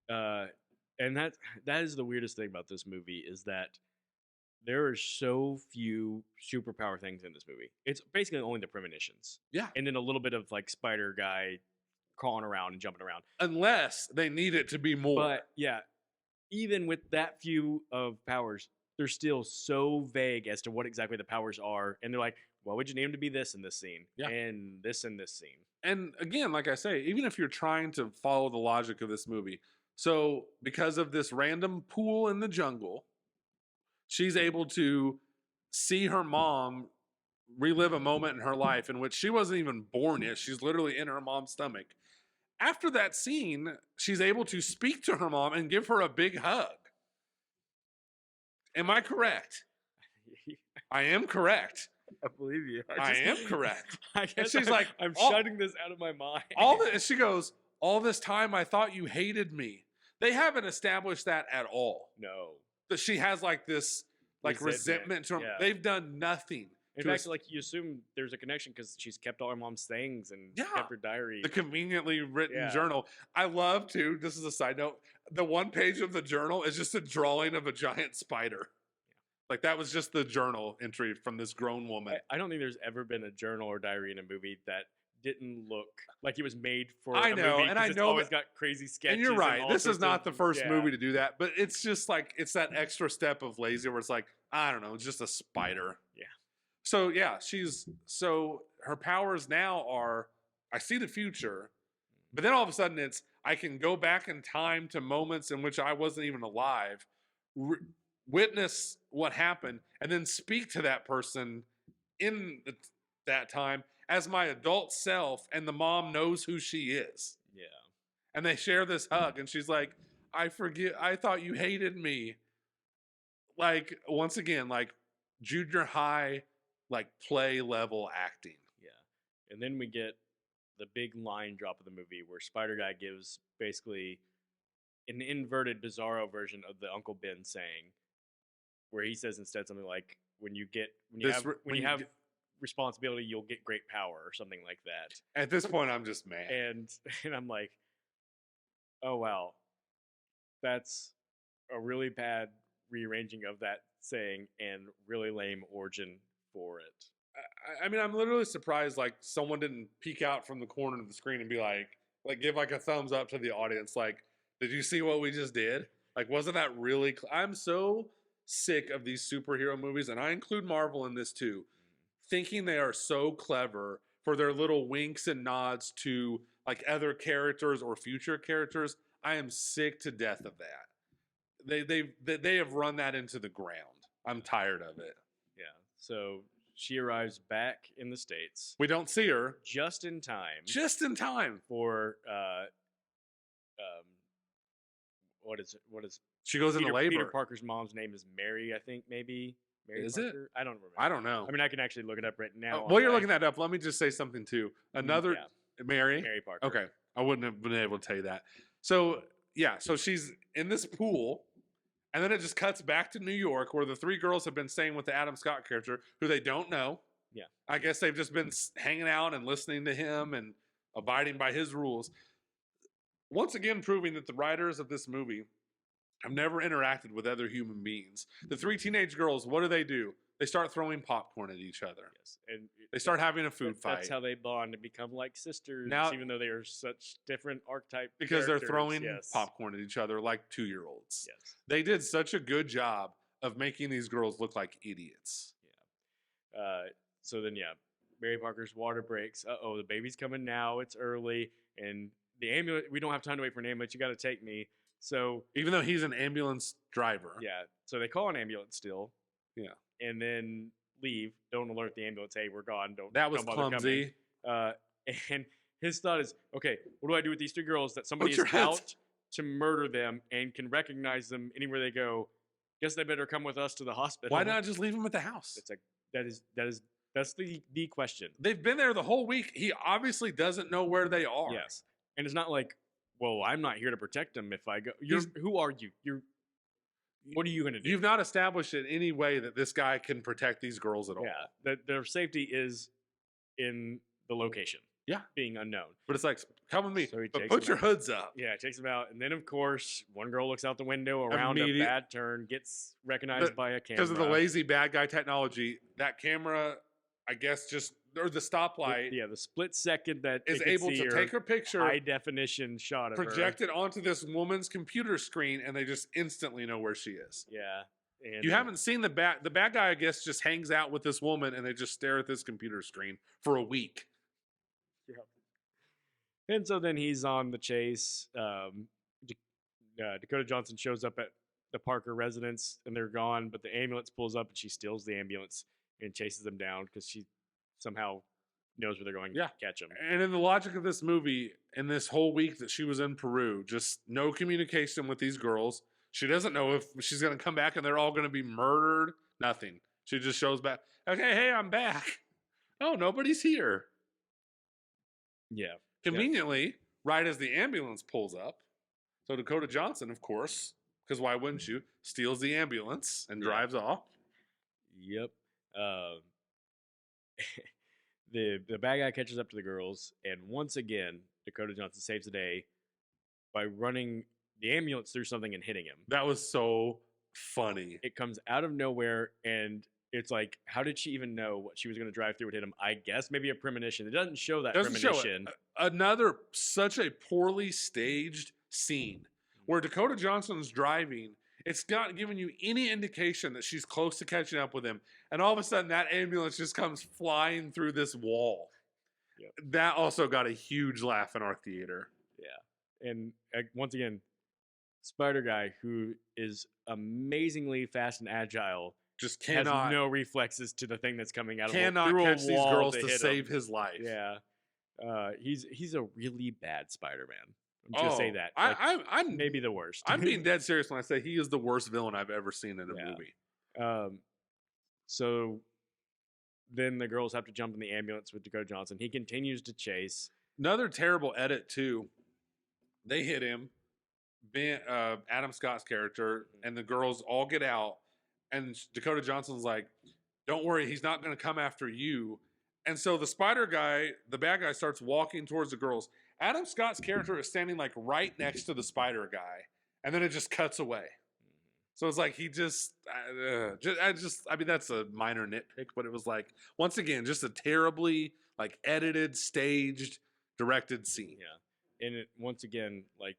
And that is the weirdest thing about this movie is that there are so few superpower things in this movie. It's basically only the premonitions. Yeah. And then a little bit of like spider guy crawling around and jumping around. Unless they need it to be more. But yeah, even with that few of powers, they're still so vague as to what exactly the powers are. And they're like, well, would you name them to be this in this scene? Yeah. And this in this scene. And again, like I say, even if you're trying to follow the logic of this movie, so because of this random pool in the jungle, she's able to see her mom relive a moment in her life in which she wasn't even born yet. She's literally in her mom's stomach. After that scene, she's able to speak to her mom and give her a big hug. Am I correct? I am correct. I believe you. I am correct. I guess she's like, I'm all- shutting this out of my mind. And she goes, all this time I thought you hated me. They haven't established that at all. No. That she has like this like resentment to her. yeah. They've done nothing. In to a fact, like you assume there's a connection because she's kept all her mom's things and Yeah. kept her diary. the conveniently written Yeah. journal. I love too. This is a side note. The one page of the journal is just a drawing of a giant spider. Like that was just the journal entry from this grown woman. I don't think there's ever been a journal or diary in a movie that didn't look like it was made for I a know, movie. and 'cause I it's know always that- got crazy sketches. And you're right. all This is sorts not of- the first yeah. movie to do that, but it's just like it's that extra step of lazy where it's like, I don't know, it's just a spider. Yeah. So yeah, her powers now are I see the future, but then all of a sudden it's I can go back in time to moments in which I wasn't even alive, witness what happened, and then speak to that person in that time as my adult self, and the mom knows who she is. Yeah. And they share this hug, and she's like, I thought you hated me. Like, once again, like junior high, like play level acting. Yeah. And then we get the big line drop of the movie where Spider Guy gives basically an inverted Bizarro version of the Uncle Ben saying, where he says instead something like, when you have responsibility, you'll get great power or something like that. At this point, I'm just mad. And I'm like, oh wow, that's a really bad rearranging of that saying and really lame origin for it. I mean, I'm literally surprised like someone didn't peek out from the corner of the screen and be like give like a thumbs up to the audience. Like, did you see what we just did? Like, wasn't that really? I'm so sick of these superhero movies, and I include Marvel in this too, thinking they are so clever for their little winks and nods to like other characters or future characters. I am sick to death of that. They have run that into the ground. I'm tired of it. Yeah. So she arrives back in the States We don't see her just in time just in time. for what is She goes into labor. Peter Parker's mom's name is Mary, I think, maybe. Mary Is it? Parker? I don't remember. I don't know. I mean, I can actually look it up right now. While you're looking that up, let me just say something too. Another Yeah, Mary. Mary Parker. Okay, I wouldn't have been able to tell you that. So yeah, so she's in this pool, and then it just cuts back to New York, where the three girls have been staying with the Adam Scott character, who they don't know. Yeah. I guess they've just been hanging out and listening to him and abiding by his rules. Once again, proving that the writers of this movie have never interacted with other human beings. The three teenage girls, what do? They start throwing popcorn at each other. Yes, and They start having a food fight. That's how they bond and become like sisters, Now- even though they are such different archetype. Because they're characters. throwing Yes. popcorn at each other like 2-year-olds. Yes. They did such a good job of making these girls look like idiots. So then, yeah, Mary Parker's water breaks. The baby's coming now. It's early, and the ambulance. We don't have time to wait for an ambulance. You got to take me. So Even though he's an ambulance driver. yeah, so they call an ambulance still. Yeah. And then leave. Don't alert the ambulance. Hey, we're gone. Don't. That was don't bother clumsy. coming. And his thought is, okay, what do I do with these three girls that somebody Put your is heads- out to murder them and can recognize them anywhere they go? Guess they better come with us to the hospital. Why not just leave him at the house? It's like that's the question. They've been there the whole week. He obviously doesn't know where they are. Yes, and it's not like, well, I'm not here to protect them if I go. He's- Who are you? What are you going to do? You've not established in any way that this guy can protect these girls at all. Yeah, that their safety is in the location. Yeah. Being unknown. But it's like, come with me. So he But takes put him your out. hoods up. Yeah, it takes them out, and then of course one girl looks out the window around a Immediate- bad turn, gets recognized by a camera Because of the lazy bad guy technology, that camera, I guess, or the stoplight Yeah, the split second that is it could able see to her take her picture, high definition shot of project it onto this woman's computer screen, and they just instantly know where she is. her. Yeah, and You haven't seen the bad guy, I guess, just hangs out with this woman and they just stare at this computer screen for a week. And so then he's on the chase. Dakota Johnson shows up at the Parker residence and they're gone, but the ambulance pulls up and she steals the ambulance and chases them down because she somehow knows where they're going Yeah. to catch them. And in the logic of this movie, in this whole week that she was in Peru, just no communication with these girls. She doesn't know if she's going to come back and they're all going to be murdered. Nothing. She just shows back. Okay, hey, I'm back. Oh, nobody's here. Yeah. Conveniently, right as the ambulance pulls up, so Dakota Johnson, of course, because why wouldn't you, steals the ambulance and Yeah. drives off. Yep. the bad guy catches up to the girls, and once again, Dakota Johnson saves the day by running the ambulance through something and hitting him. That was so funny. It comes out of nowhere, and it's like, how did she even know what she was going to drive through and hit him? I guess maybe a premonition. It doesn't show that Doesn't show it. premonition. Another such a poorly staged scene where Dakota Johnson's driving. It's not giving you any indication that she's close to catching up with him. And all of a sudden, that ambulance just comes flying through this wall. Yep. That also got a huge laugh in our theater. Yeah. And once again, Spider Guy, who is amazingly fast and agile, Just has cannot no reflexes to the thing that's coming out of cannot through a catch these wall girls to hit save him. his life. Yeah. He's a really bad Spider-Man. I'm just gonna say that. I'm Maybe the worst. I'm being dead serious when I say he is the worst villain I've ever seen in a Yeah. movie. So then the girls have to jump in the ambulance with Dakota Johnson. He continues to chase. Another terrible edit too. They hit him, Adam Scott's character, and the girls all get out, and Dakota Johnson's like, "Don't worry, he's not going to come after you." And so the Spider Guy, the bad guy, starts walking towards the girls. Adam Scott's character is standing like right next to the Spider Guy, and then it just cuts away. So it's like he I mean, that's a minor nitpick, but it was like, once again, just a terribly like edited, staged, directed scene. Yeah. And once again, like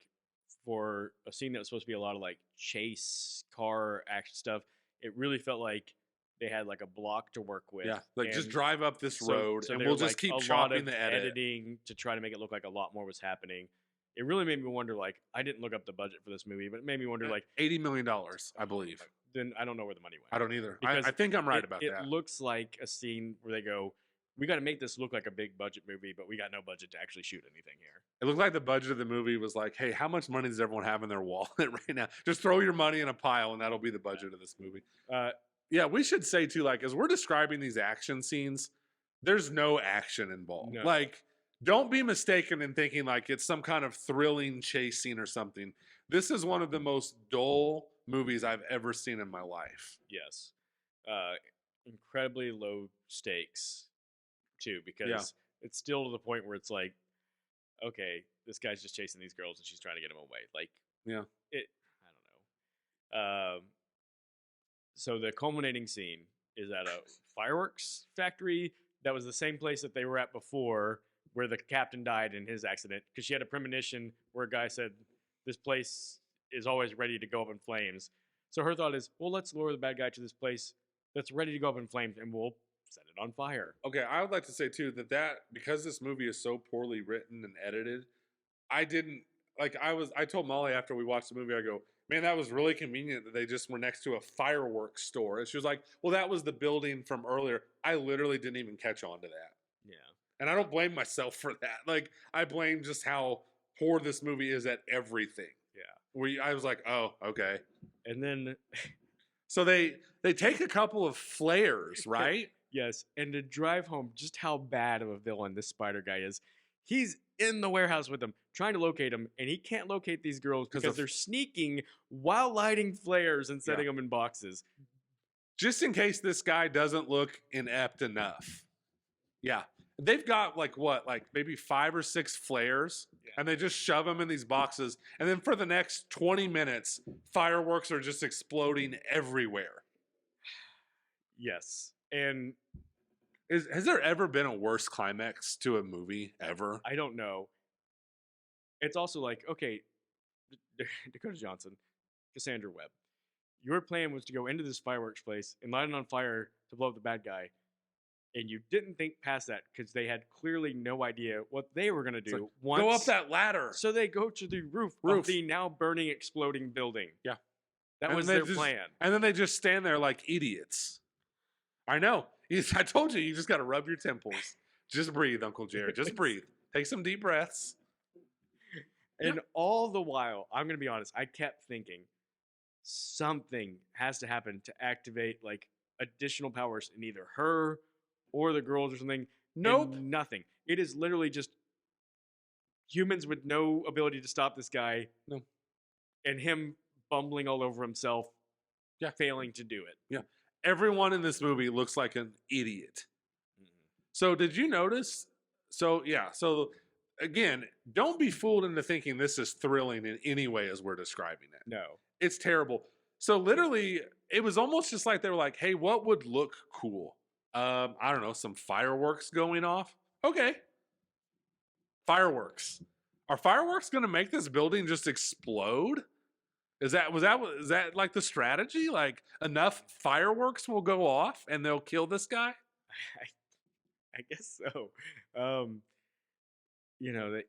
for a scene that was supposed to be a lot of like chase car action stuff, it really felt like they had like a block to work with. Yeah, like just And drive up this so- road, so and there we'll was, just like, keep a lot chopping of the edit. editing to try to make it look like a lot more was happening. It really made me wonder. Like, I didn't look up the budget for this movie, but it made me wonder. Like, $80 million, I believe. then I don't know where the money went. I don't either. Because I think I'm right it, about it that. looks like a scene where they go, "We got to make this look like a big budget movie, but we got no budget to actually shoot anything here." It looked like the budget of the movie was like, hey, how much money does everyone have in their wallet right now? Just throw your money in a pile, and that'll be the budget of this movie. Yeah, we should say too, like, as we're describing these action scenes, there's no action involved. No. Like, don't be mistaken in thinking like it's some kind of thrilling chase scene or something. This is one of the most dull movies I've ever seen in my life. Yes, incredibly low stakes too, because it's still to the point where it's like, okay, this guy's just chasing these girls and she's trying to get him away. Like, Yeah. I don't know. So the culminating scene is at a fireworks factory that was the same place that they were at before, where the captain died in his accident, because she had a premonition where a guy said, "This place is always ready to go up in flames." So her thought is, well, let's lure the bad guy to this place that's ready to go up in flames, and we'll set it on fire. Okay, I would like to say too that because this movie is so poorly written and edited, I told Molly after we watched the movie, I go, man, that was really convenient that they just were next to a fireworks store. And she was like, well, that was the building from earlier. I literally didn't even catch on to that. Yeah. And I don't blame myself for that. Like, I blame just how poor this movie is at everything. Yeah. I was like, oh, okay. And then, So they take a couple of flares, right? yes, and to drive home just how bad of a villain this Spider Guy is. He's in the warehouse with them, trying to locate them, and he can't locate these girls because they're sneaking while lighting flares and setting them in boxes. Just in case this guy doesn't look inept enough. Yeah. They've got like maybe 5 or 6 flares, and they just shove them in these boxes. And then for the next 20 minutes, fireworks are just exploding everywhere. Yes. And Has there ever been a worse climax to a movie ever? I don't know. It's also like, okay, Dakota Johnson, Cassandra Webb, your plan was to go into this fireworks place and light it on fire to blow up the bad guy. And you didn't think past that because they had clearly no idea what they were going to do. Go up that ladder. So they go to the roof of the now burning, exploding building. Yeah. That And was then their plan. And then they just stand there like idiots. I know. I told you just got to rub your temples. Just breathe, Uncle Jared. Just breathe. Take some deep breaths. And all the while, I'm going to be honest, I kept thinking something has to happen to activate like additional powers in either her or the girls or something. Nope. And nothing. It is literally just humans with no ability to stop this guy. No. And him bumbling all over himself. Yeah. Failing to do it. Yeah. Everyone in this movie looks like an idiot. So did you notice? So yeah. So again, don't be fooled into thinking this is thrilling in any way as we're describing it. No. It's terrible. So literally, it was almost just like they were like, "Hey, what would look cool? I don't know, some fireworks going off. Okay, fireworks. Are fireworks going to make this building just explode? Is that like the strategy? Like enough fireworks will go off and they'll kill this guy? I guess so. Um, you know,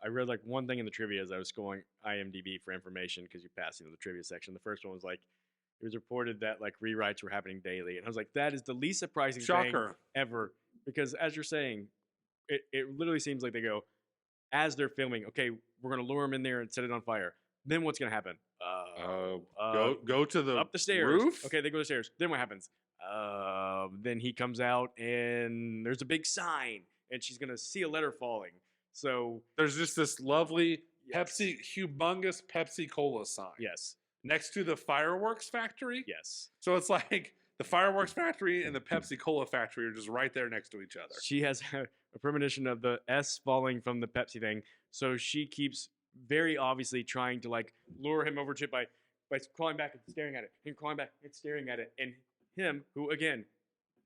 I read like one thing in the trivia as I was going IMDb for information because you pass the trivia section. The first one was like it was reported that like rewrites were happening daily, and I was like, that is the least surprising thing Shocker. ever because as you're saying, it literally seems like they go as they're filming. Okay, we're gonna lure him in there and set it on fire. Then what's gonna happen? Go to the Up the stairs. roof. Okay, they go to the stairs. Then what happens? Then he comes out and there's a big sign, and she's gonna see a letter falling. So There's just this lovely yes, humongous Pepsi Cola sign yes, next to the fireworks factory. yes. So it's like the fireworks factory and the Pepsi Cola factory are just right there next to each other. She has a premonition of the S falling from the Pepsi thing, so she keeps very obviously trying to like lure him over to it by crawling back and staring at it, and crawling back and staring at it, and him who again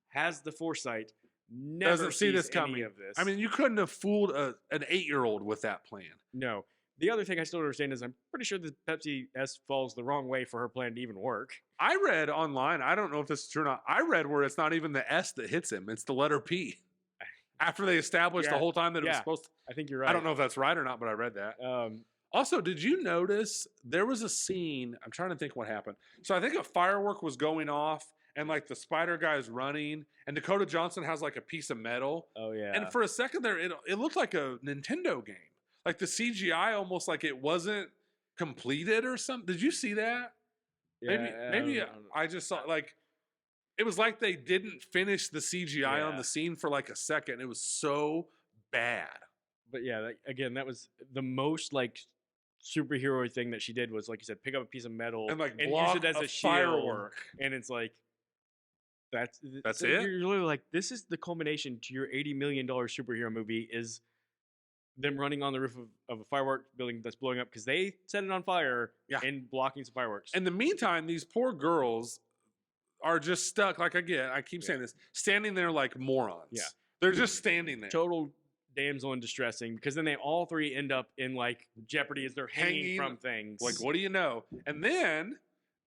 has the foresight never Doesn't see this sees any coming. of this. I mean, you couldn't have fooled an 8-year-old with that plan. no. The other thing I still don't understand is I'm pretty sure the Pepsi S falls the wrong way for her plan to even work. I read online, I don't know if this is true or not. I read where it's not even the S that hits him, it's the letter P. After they established the Yeah, whole time that it was yeah. supposed to. I think you're right. I don't know if that's right or not, but I read that. Also, did you notice there was a scene? I'm trying to think what happened. So I think a firework was going off, and like the spider guy is running, and Dakota Johnson has like a piece of metal. Oh yeah. And for a second there, it looked like a Nintendo game. Like the CGI almost like it wasn't completed or something. Did you see that? Maybe I just saw like it was like they didn't finish the CGI on Yeah. the scene for like a second. It was so bad. But yeah, again, that was the most like superhero thing that she did was like you said, pick up a piece of metal And like use block it as a a shield, firework. and it's like that's That's so it? You're literally like, this is the culmination to your $80 million superhero movie is them running on the roof of a firework building that's blowing up because they set it on fire Yeah. and blocking some fireworks. In the meantime, these poor girls are just stuck. Like again, I keep Yeah. saying this, standing there like morons. Yeah. They're just standing there. Total damsel in distressing because then they all three end up in like jeopardy as they're hanging from things. Like, what do you know? And then,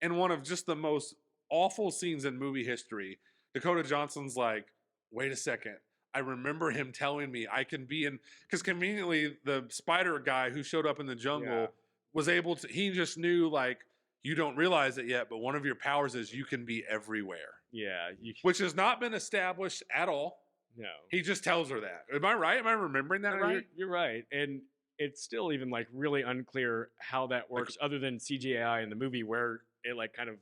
in one of just the most awful scenes in movie history, Dakota Johnson's like, wait a second. I remember him telling me I can be in, because conveniently the spider guy who showed up in the jungle Yeah. was able to, he just knew like, you don't realize it yet, but one of your powers is you can be everywhere, Yeah, which has not been established at all. no. He just tells her that. Am I right? Am I remembering that No, right? You're right, and it's still even like really unclear how that works, other than CGI in the movie, where it like kind of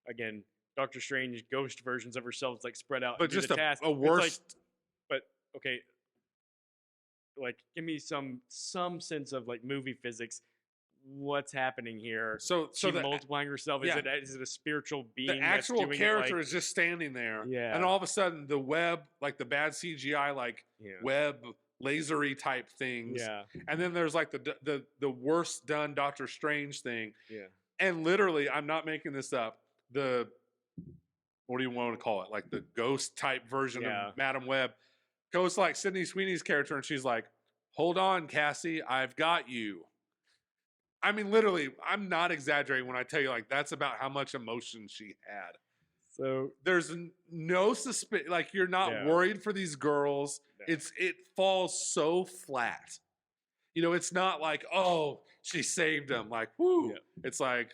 again Doctor Strange ghost versions of herself like spread out. But and do just the a task. It's worse. Like, but okay, like give me some sense of like movie physics. What's happening here? so She the, multiplying herself. yeah. Is it a spiritual being? the actual that's doing character it, like, is just standing there. Yeah. And all of a sudden the web, like the bad CGI, like yeah, web lasery type things. yeah, And then there's like the worst done Doctor Strange thing. yeah. And literally, I'm not making this up. The what do you want to call it? Like the ghost type version Yeah. of Madam Web goes like Sydney Sweeney's character, and she's like, "Hold on, Cassie, I've got you." I mean, literally, I'm not exaggerating when I tell you like that's about how much emotion she had. So There's no suspicion, like you're not Yeah. worried for these girls. No. It falls so flat. You know, it's not like, oh, she saved him. Like, whoo. Yeah. It's like,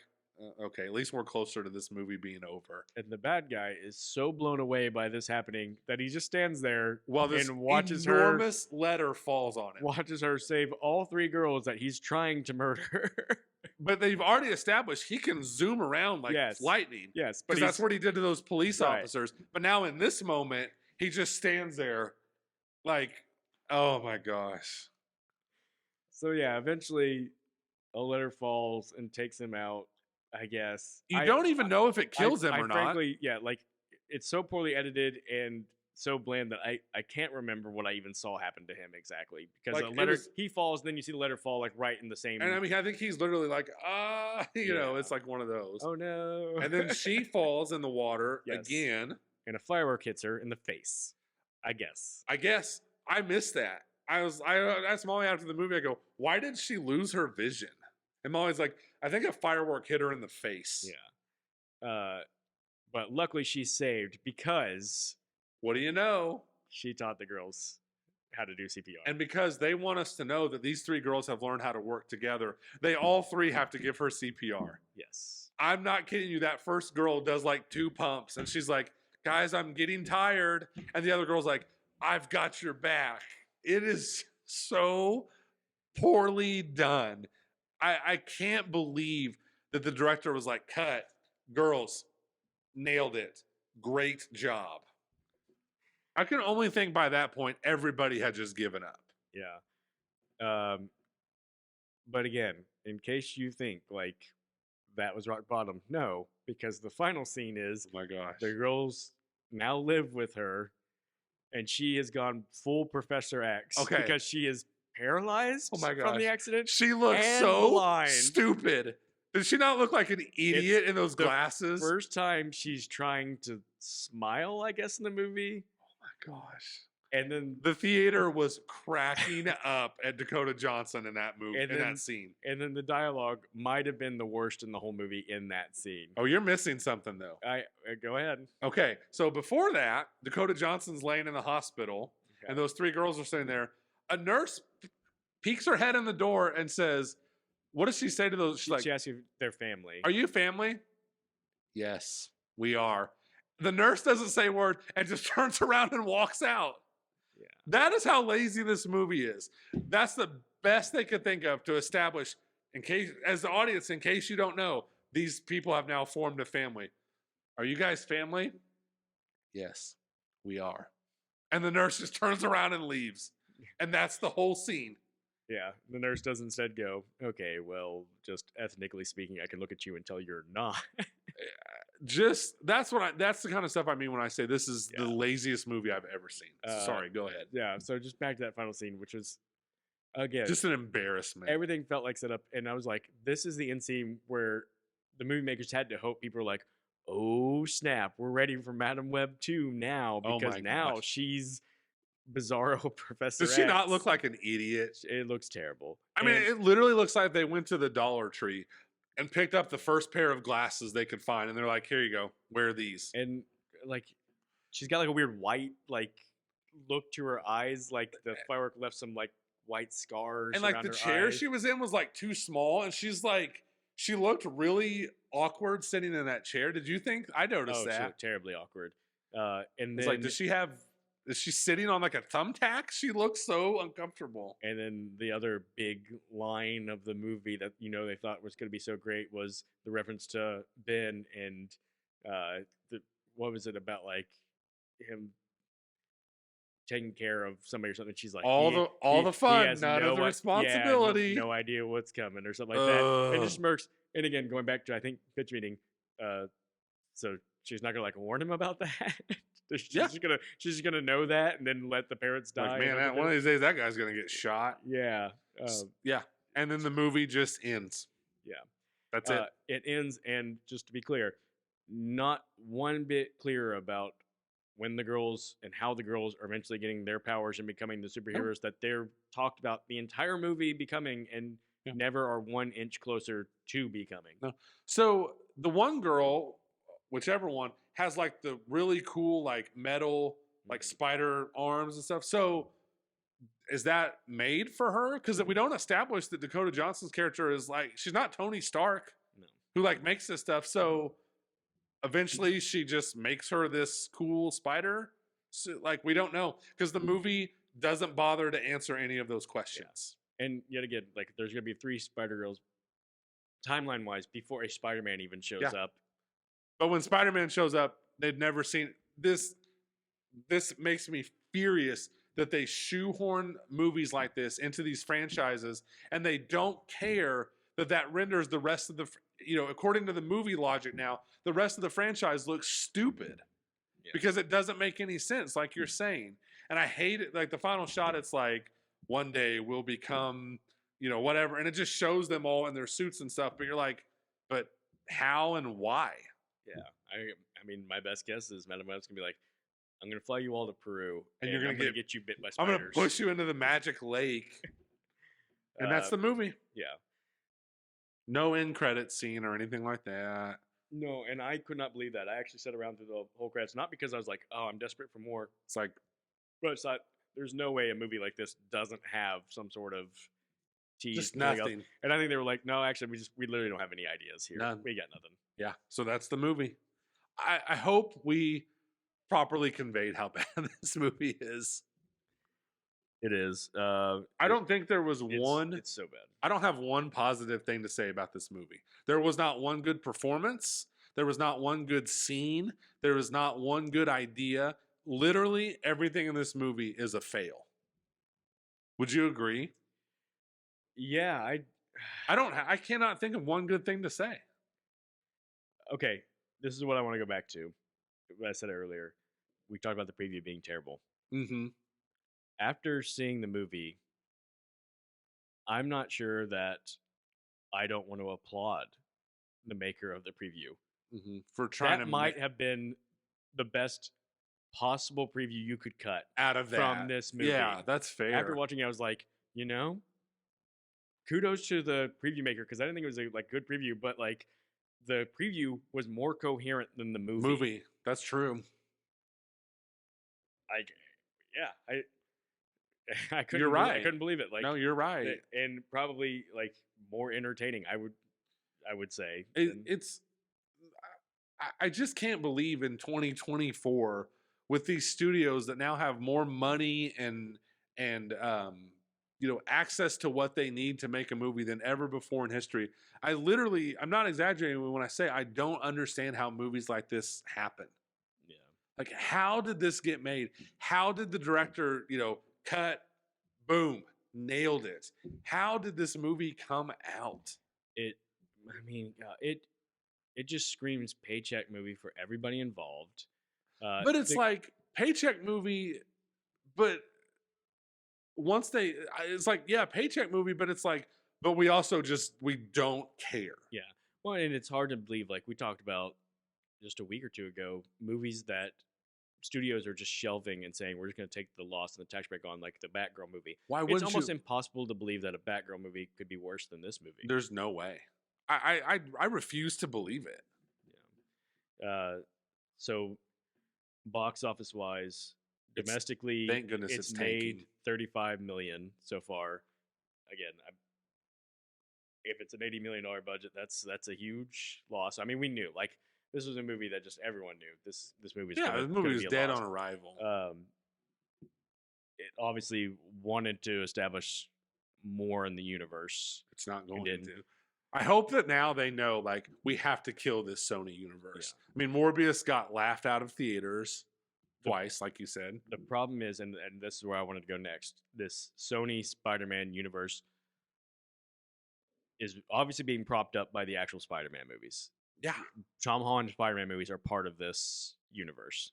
okay, at least we're closer to this movie being over. and the bad guy is so blown away by this happening that he just stands there While this and watches her enormous letter falls on him. watches her save all three girls that he's trying to murder. But they've already established he can zoom around like Yes. lightning. Yes, but Because that's what he did to those police Right. officers. But now in this moment, he just stands there like, oh my gosh. so yeah, eventually a letter falls and takes him out, I guess. You don't even know if it kills him I or not. frankly, yeah, like it's so poorly edited and so bland that I can't remember what I even saw happen to him exactly because Like, a it letter was- he falls, then you see the letter fall like right in the same. And I mean, I think he's literally like, you know, Yeah. it's like one of those. Oh no! And then she falls in the water Yes. again. and a firework hits her in the face. I guess. I guess I missed that. I asked Molly after the movie, I go, why did she lose her vision? And Molly's like, I think a firework hit her in the face. Yeah. But luckily she's saved because What do you know? she taught the girls how to do CPR. And because they want us to know that these 3 girls have learned how to work together, they all 3 have to give her CPR. yes. I'm not kidding you. That first girl does like 2 pumps and she's like, guys, I'm getting tired. And the other girl's like, I've got your back. It is so poorly done. I can't believe that the director was like, cut, girls, nailed it. Great job. I can only think by that point, everybody had just given up. Yeah. But again, in case you think like that was rock bottom, no, because the final scene is Oh my gosh. the girls now live with her, and she has gone full Professor X Okay. because she is paralyzed Oh my from the gosh. accident. She looks and so blind. stupid. Did she not look like an idiot in those the glasses? First time she's trying to smile, I guess, in the movie, Oh my gosh. and then The theater was cracking up at Dakota Johnson in that movie, And in then- that scene. the dialogue might have been the worst in the whole movie in that scene. Oh, you're missing something though. I go ahead. Okay, so before that, Dakota Johnson's laying in the hospital, and those 3 girls are sitting there. A nurse peeks her head in the door and says, "What does she say to those?" She's like, She asks if they're family. "Are you family?" Yes, we are. The nurse doesn't say a word and just turns around and walks out. Yeah. That is how lazy this movie is. That's the best they could think of to establish, in case, as the audience, in case you don't know, these people have now formed a family. Are you guys family? Yes, we are. And the nurse just turns around and leaves. And that's the whole scene. Yeah, the nurse does instead go, okay, well, just ethnically speaking, I can look at you and tell you're not. Just that's the kind of stuff I mean when I say this is the Yeah. laziest movie I've ever seen. Sorry, go ahead. Yeah, so just back to that final scene, which was, again, Just an embarrassment. everything felt like set up. And I was like, this is the end scene where the movie makers had to hope people were like, oh, snap, we're ready for Madam Web 2 now. Oh Because my now gosh. she's Bizarro Professor Does she not X. look like an idiot? It looks terrible. I mean, And- it literally looks like they went to the Dollar Tree and picked up the first pair of glasses they could find, and they're like, "Here you go, wear these." And like she's got like a weird white like look to her eyes, like the firework left some like white scars. And like around the her chair eyes. she was in was like too small, and she's like, she looked really awkward sitting in that chair. Did you think? I noticed she that. looked terribly awkward. And It's then like, is she sitting on like a thumbtack? She looks so uncomfortable. and then the other big line of the movie that they thought was going to be so great was the reference to Ben and what was it about like him taking care of somebody or something. She's like All the fun, has none of the yeah, responsibility. no idea what's coming or something like that. And Ugh. just smirks. And again, going back to I think pitch meeting, so she's not gonna like warn him about that. Yeah. she's just gonna know that and then let the parents die. Like, and man, everything. one of these days that guy's gonna get shot. Yeah. Yeah, and then the movie just ends. Yeah. That's it. It ends, and just to be clear, not one bit clear about when the girls and how the girls are eventually getting their powers and becoming the superheroes that they're talked about the entire movie becoming, and Yeah. never are 1 inch closer to becoming. No. So the one girl, whichever one, has like the really cool like metal like Mhm. spider arms and stuff. So is that made for her? Because we don't establish that Dakota Johnson's character is like, she's not Tony Stark No. who like makes this stuff. So eventually she just makes her this cool spider. So, like, we don't know because the movie doesn't bother to answer any of those questions. And yet again, like there's gonna be 3 Spider Girls, timeline wise, before a Spider-Man even shows Yeah. up. But when Spider-Man shows up, they'd never seen this. This makes me furious that they shoehorn movies like this into these franchises, and they don't care that renders the rest of the, according to the movie logic now, the rest of the franchise looks stupid. Yeah. because it doesn't make any sense, like you're saying. And I hate it. Like the final shot, it's like one day we'll become, whatever, and it just shows them all in their suits and stuff. But you're like, but how and why? Yeah. I mean, my best guess is Madame Web's gonna be like, I'm gonna fly you all to Peru, And you're gonna I'm gonna get you bit by I'm spiders. gonna push you into the magic lake, and that's the movie. Yeah. No end credit scene or anything like that. No, and I could not believe that. I actually sat around through the whole credits, not because I was like, oh, I'm desperate for more, It's like, but it's not. There's no way a movie like this doesn't have some sort of tease. just coming up. nothing. And I think they were like, no, actually, we literally don't have any ideas here. None. We got nothing. Yeah. So that's the movie. I hope we properly conveyed how bad this movie is. It is. I don't think there was one. It's so bad. I don't have one positive thing to say about this movie. There was not one good performance. There was not one good scene. There was not one good idea. Literally everything in this movie is a fail. Would you agree? Yeah, I cannot think of one good thing to say. okay. This is what I want to go back to. What I said earlier. We talked about the preview being terrible. Mm-hmm. After seeing the movie, I'm not sure that I don't want to applaud the maker of the preview. Mm-hmm. For trying That to might have been the best possible preview you could cut out of that from this movie. Yeah, that's fair. After watching it, I was like, kudos to the preview maker, because I didn't think it was a good preview, but like the preview was more coherent than the movie. That's true. I couldn't. You're right. I couldn't believe it. Like, No, you're right. and probably like more entertaining. I would say. I just can't believe in 2024 with these studios that now have more money and access to what they need to make a movie than ever before in history. I'm not exaggerating when I say I don't understand how movies like this happen. Yeah. Like, how did this get made? How did the director, cut, boom, nailed it? How did this movie come out? It just screams paycheck movie for everybody involved. But it's like paycheck movie, but it's like, yeah, paycheck movie, but it's like, but we also we don't care. Yeah. Well, and it's hard to believe, like we talked about just a week or two ago, movies that studios are just shelving and saying, we're just going to take the loss and the tax break on, like the Batgirl movie. Why it's wouldn't almost you? impossible to believe that a Batgirl movie could be worse than this movie. There's no way. I refuse to believe it. Yeah. So box office wise, domestically, thank goodness it's tanking. made 35 million so far. Again, if it's an $80 million budget, that's a huge loss. I mean, we knew, like, this was a movie that just everyone knew. This movie was dead on arrival. It obviously wanted to establish more in the universe. It's not going to. I hope that now they know, like, we have to kill this Sony universe. Yeah. I mean, Morbius got laughed out of theaters twice, like you said. The problem is, and this is where I wanted to go next, this Sony Spider-Man universe is obviously being propped up by the actual Spider-Man movies. Yeah. Tom Holland Spider-Man movies are part of this universe.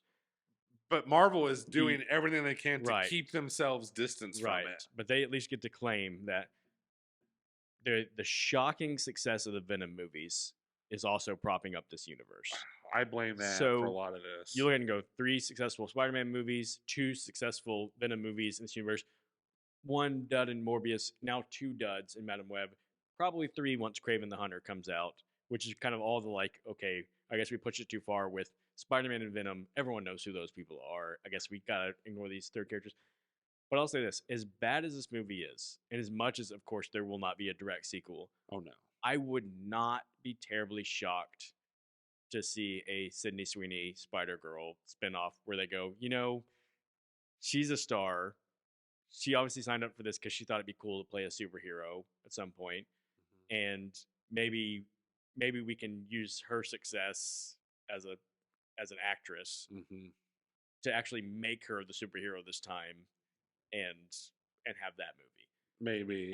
But Marvel is doing everything they can to keep themselves distanced from it. But they at least get to claim that the shocking success of the Venom movies is also propping up this universe. I blame that for a lot of this. You look at it and go, 3 successful Spider-Man movies, 2 successful Venom movies in this universe, 1 dud in Morbius, now 2 duds in Madame Web, probably 3 once Kraven the Hunter comes out, which is kind of all the like, okay, I guess we pushed it too far with Spider-Man and Venom. Everyone knows who those people are. I guess we gotta ignore these third characters. But I'll say this, as bad as this movie is, and as much as, of course, there will not be a direct sequel. Oh, no. I would not be terribly shocked to see a Sydney Sweeney Spider-Girl spinoff where they go, she's a star. She obviously signed up for this because she thought it'd be cool to play a superhero at some point. Mm-hmm. And maybe we can use her success as an actress to actually make her the superhero this time and have that movie. Maybe.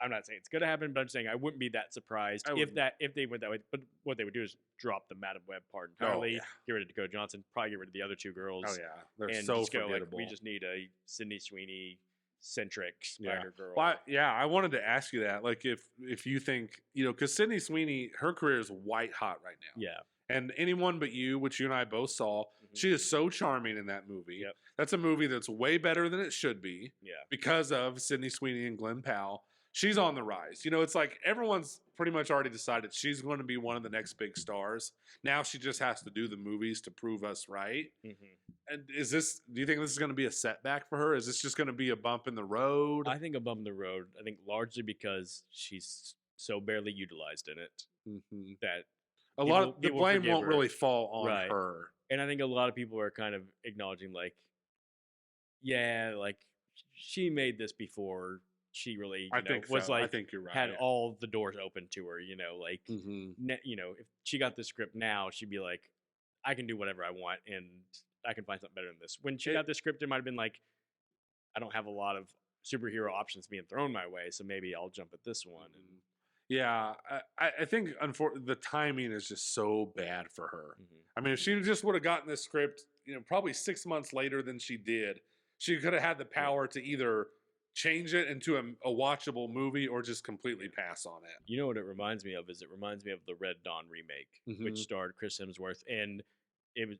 I'm not saying it's gonna happen, but I'm saying I wouldn't be that surprised I wouldn't. if they went that way. But what they would do is drop the Madam Web part Oh, entirely, yeah. get rid of Dakota Johnson, probably get rid of the other two girls, Oh yeah, they're and so just go like forgettable. we just need a Sydney Sweeney centric Yeah. Spider Girl. Well, I wanted to ask you that, like, if you think, because Sydney Sweeney, her career is white hot right now. Yeah. And Anyone But You, which you and I both saw, Mhm. she is so charming in that movie. Yep. That's a movie that's way better than it should be Yeah. because of Sydney Sweeney and Glenn Powell. She's on the rise. It's like everyone's pretty much already decided she's going to be one of the next big stars. Now she just has to do the movies to prove us right. Mhm. And do you think this is going to be a setback for her? Is this just going to be a bump in the road? I think a bump in the road. I think largely because she's so barely utilized in it Mhm. that A lot people- of the people blame forgive won't her. really fall on Right. her. and I think a lot of people are kind of acknowledging like, yeah, like she made this before she really I think was so. I like think you're right. had all the doors open to her. Like Mhm. if she got the script now, she'd be like, I can do whatever I want and I can find something better than this. When she got the script, it might have been like, I don't have a lot of superhero options being thrown my way, so maybe I'll jump at this one. And Yeah, I think the timing is just so bad for her. Mhm. I mean, if she just would have gotten this script, probably 6 months later than she did, she could have had the power to either change it into a watchable movie or just completely pass on it. You know what it reminds me of is it reminds me of the Red Dawn remake, Mhm. which starred Chris Hemsworth, and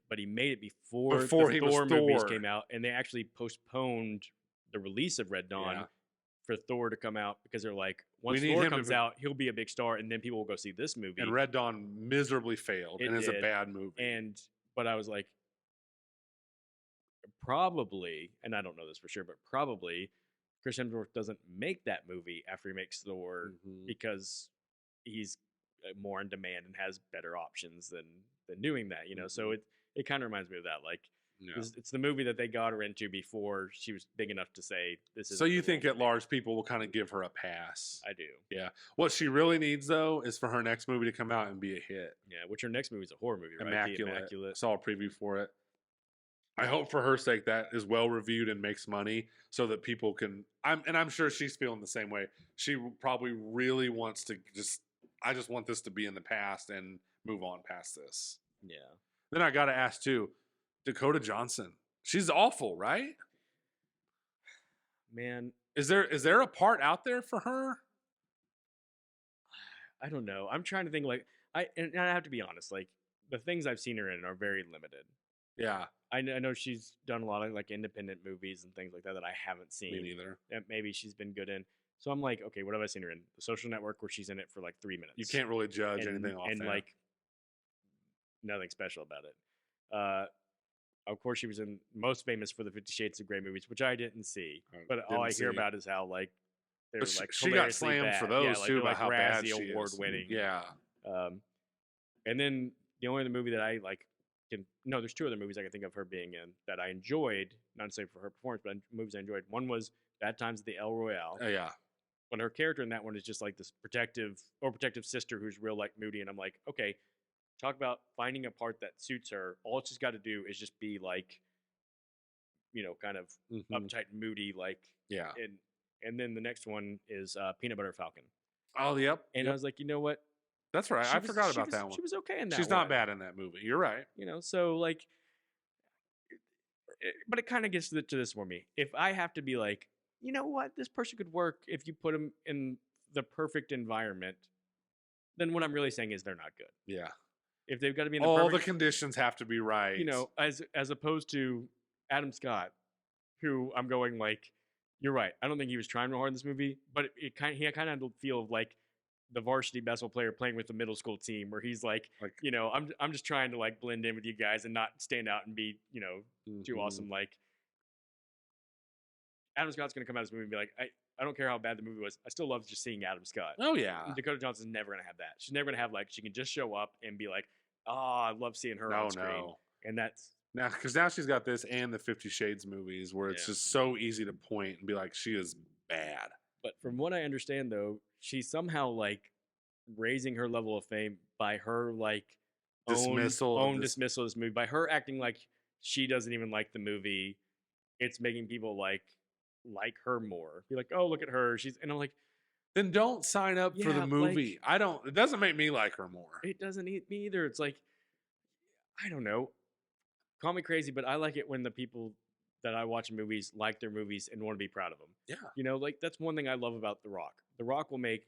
but he made it before Before the he was Thor movies Thor. came out, and they actually postponed the release of Red Dawn Yeah. for Thor to come out because they're like, once need Thor him to comes be- out, he'll be a big star, and then people will go see this movie. And Red Dawn miserably failed It and is a did. bad movie. But I was like, probably, and I don't know this for sure, but probably Chris Hemsworth doesn't make that movie after he makes Thor Mhm. because he's more in demand and has better options than doing that. So Mhm. it kind of reminds me of that. Like Yeah. it's the movie that they got her into before she was big enough to say this is. So you think at large people will kind of give her a pass? I do. Yeah. What she really needs though is for her next movie to come out and be a hit. Yeah, which her next movie is a horror movie, right? The Immaculate. Saw a preview for it. I hope for her sake that is well reviewed and makes money so that people can. I'm sure she's feeling the same way. She probably really wants to I just want this to be in the past and move on past this. Yeah. Then I got to ask too, Dakota Johnson. She's awful, right? Man, Is there a part out there for her? I don't know. I'm trying to think like and I have to be honest, like the things I've seen her in are very limited. Yeah, I know she's done a lot of like independent movies and things like that I haven't me seen. neither. That maybe she's been good in. So I'm like, okay, what have I seen her in? The Social Network, where she's in it for like 3 minutes. You can't really judge and, anything off and that. like nothing special about it. Of course, she was most famous for the 50 Shades of Grey movies, which I didn't see. But all I Didn't hear see. about is how like they were But like she got hilariously slammed for bad. those Yeah, like, too they're, about like how bad Razzie she award is. winning. Yeah, And then the only other movie that I like there's 2 other movies I can think of her being in that I enjoyed, not necessarily for her performance, but movies I enjoyed. One was Bad Times at the El Royale. yeah. But her character in that one is just like this protective sister who's real like moody, and I'm like, okay, talk about finding a part that suits her. All she's got to do is just be like, kind of Mhm. uptight and moody, like, Yeah. and then the next one is Peanut Butter Falcon, Oh, yep. and I was like, you know what? That's right. I forgot about that She one. was okay in that. She's one. not bad in that movie. You're right. So like, but it kind of gets to this for me. If I have to be like, you know what, this person could work if you put them in the perfect environment, then what I'm really saying is they're not good. Yeah. If they've got to be in the All the perfect, conditions have to be right. as opposed to Adam Scott, who I'm going like, you're right. I don't think he was trying real hard in this movie, but he kind of had a feel of like the varsity basketball player playing with the middle school team, where he's like, I'm just trying to like blend in with you guys and not stand out and be too Mhm. awesome. Like Adam Scott's gonna come out of this movie and be like, I don't care how bad the movie was, I still love just seeing Adam Scott. Oh yeah. Dakota Johnson's never gonna have that. She's never gonna have like she can just show up and be like, I love seeing her on screen. No. And that's Because now she's got this and the 50 Shades movies where it's Yeah. just so easy to point and be like, she is bad. But from what I understand, though, she's somehow like raising her level of fame by her like Dismissal of own this- dismissal of this movie, by her acting like she doesn't even like the movie. It's making people like her more. Be like, oh, look at her. And I'm like, Then don't sign up for the Yeah, movie. It doesn't make me like her more. it doesn't eat me either. It's like, I don't know. Call me crazy, but I like it when the people that I watch in movies like their movies and want to be proud of them. Yeah. You know, like that's one thing I love about The Rock. The Rock will make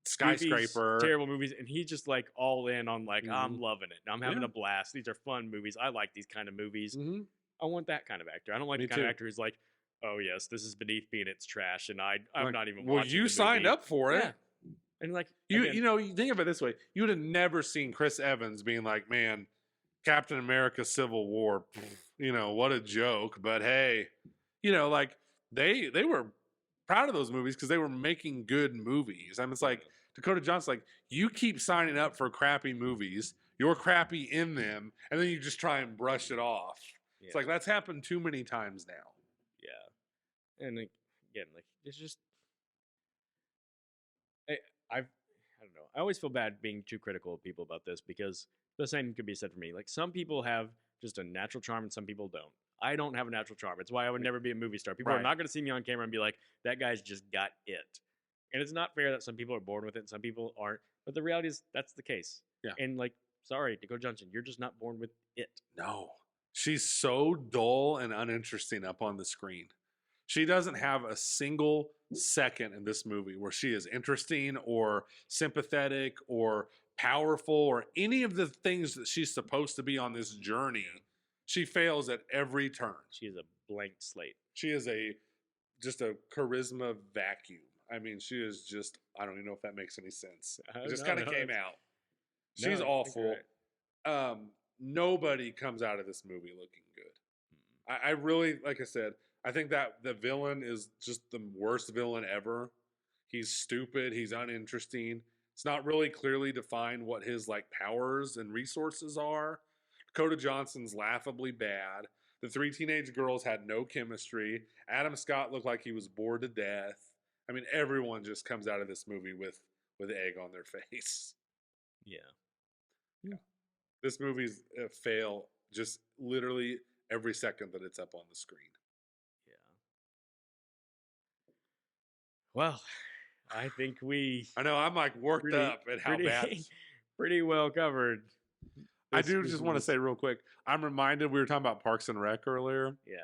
Skyscraper. terrible movies, and he's just like all in on like, I'm Mhm. loving it. I'm having Yeah. a blast. These are fun movies. I like these kind of movies. Mhm. I want that kind of actor. I don't like Me the kind of too. actor who's like, oh yes, this is beneath me and it's trash, and I'm Like, not even well, watching. you the signed movie. up for it. Yeah. And like You again, you know, you think of it this way. You would have never seen Chris Evans being like, man, Captain America Civil War, you know, what a joke. But hey, you know, like they were proud of those movies because they were making good movies. I mean, it's like Dakota Johnson, like, you keep signing up for crappy movies, you're crappy in them, and then you just try and brush it off. It's like that's happened too many times now. yeah. And like, again, like it's just I don't know. I always feel bad being too critical of people about this because the same could be said for me. Like some people have just a natural charm and some people don't. I don't have a natural charm. It's why I would never be a movie star. People are Right. not going to see me on camera and be like, that guy's just got it. And it's not fair that some people are born with it and some people aren't. But the reality is that's the case. Yeah. And like, sorry, Dakota Johnson, you're just not born with it. No. She's so dull and uninteresting up on the screen. She doesn't have a single second in this movie where she is interesting or sympathetic or powerful or any of the things that she's supposed to be on this journey. She fails at every turn. She is a blank slate. She is just a charisma vacuum. I mean, she is just, I don't even know if that makes any sense. It just No, kind of no, came it's- out. No, I She's think awful. you're right. Nobody comes out of this movie looking good. Mm. I really, like I said, I think that the villain is just the worst villain ever. He's stupid. He's uninteresting. It's not really clearly defined what his like powers and resources are. Dakota Johnson's laughably bad. The three teenage girls had no chemistry. Adam Scott looked like he was bored to death. I mean, everyone just comes out of this movie with egg on their face. Yeah. This movie's a fail just literally every second that it's up on the screen. Yeah. Well, I think we I know I'm like worked Pretty- up at how bad. pretty well covered. I this do just want to movie. say real quick. I'm reminded we were talking about Parks and Rec earlier. Yeah.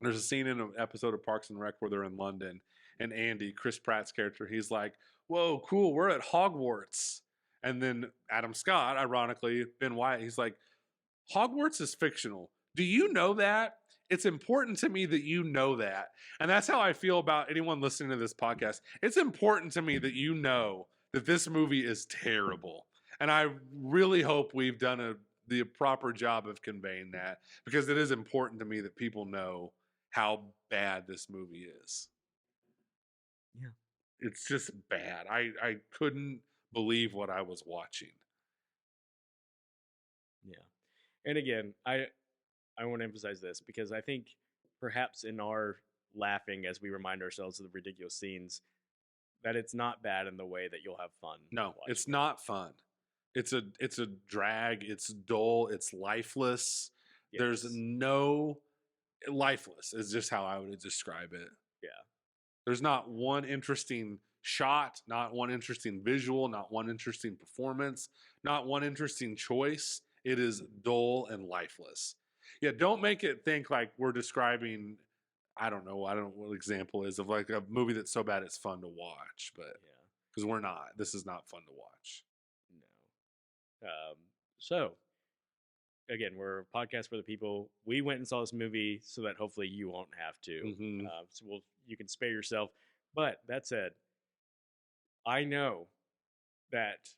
There's a scene in an episode of Parks and Rec where they're in London, and Andy, Chris Pratt's character, he's like, "Whoa, cool, we're at Hogwarts." And then Adam Scott, ironically, Ben Wyatt, he's like, "Hogwarts is fictional. Do you know that? It's important to me that you know that." And that's how I feel about anyone listening to this podcast. It's important to me that you know that this movie is terrible. And I really hope we've done the proper job of conveying that, because it is important to me that people know how bad this movie is. Yeah. It's just bad. I couldn't believe what I was watching. Yeah. And again, I want to emphasize this because I think perhaps in our laughing as we remind ourselves of the ridiculous scenes, that it's not bad in the way that you'll have fun. No, watching it's it. not fun. It's a drag. It's dull. It's lifeless. There's Yes. no lifeless is just how I would describe it. Yeah. There's not one interesting shot, not one interesting visual, not one interesting performance, not one interesting choice. It is dull and lifeless. Yeah, don't make it think like we're describing, I don't know what example is of like a movie that's so bad it's fun to watch, but Yeah. because we're not. This is not fun to watch. No. So again, we're a podcast for the people. We went and saw this movie so that hopefully you won't have to. Mhm. So you can spare yourself. But that said, I know that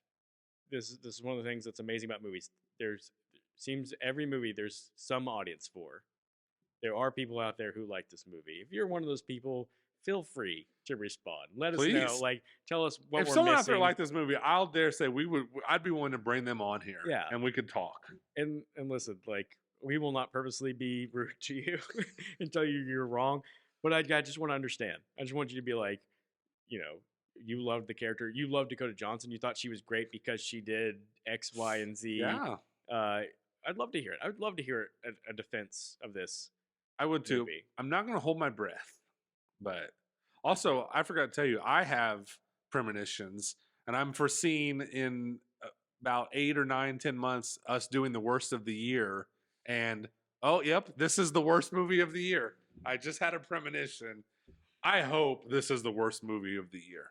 this is one of the things that's amazing about movies. Seems every movie there's some audience for. There are people out there who like this movie. If you're one of those people, feel free to respond. Let us know. Please. Like, tell us what If we're someone missing. out there liked this movie, I'll dare say I'd be willing to bring them on here. Yeah. And we could talk. and listen, like, we will not purposely be rude to you and tell you you're wrong. But I just want to understand. I just want you to be like, you know, you loved the character. You loved Dakota Johnson. You thought she was great because she did X, Y, and Z. Yeah. I'd love to hear it. I would love to hear a defense of this I would too. movie. I'm not going to hold my breath. But also, I forgot to tell you, I have premonitions, and I'm foreseeing in about 8 or 9, 10 months us doing the worst of the year. And oh, yep, this is the worst movie of the year. I just had a premonition. I hope this is the worst movie of the year.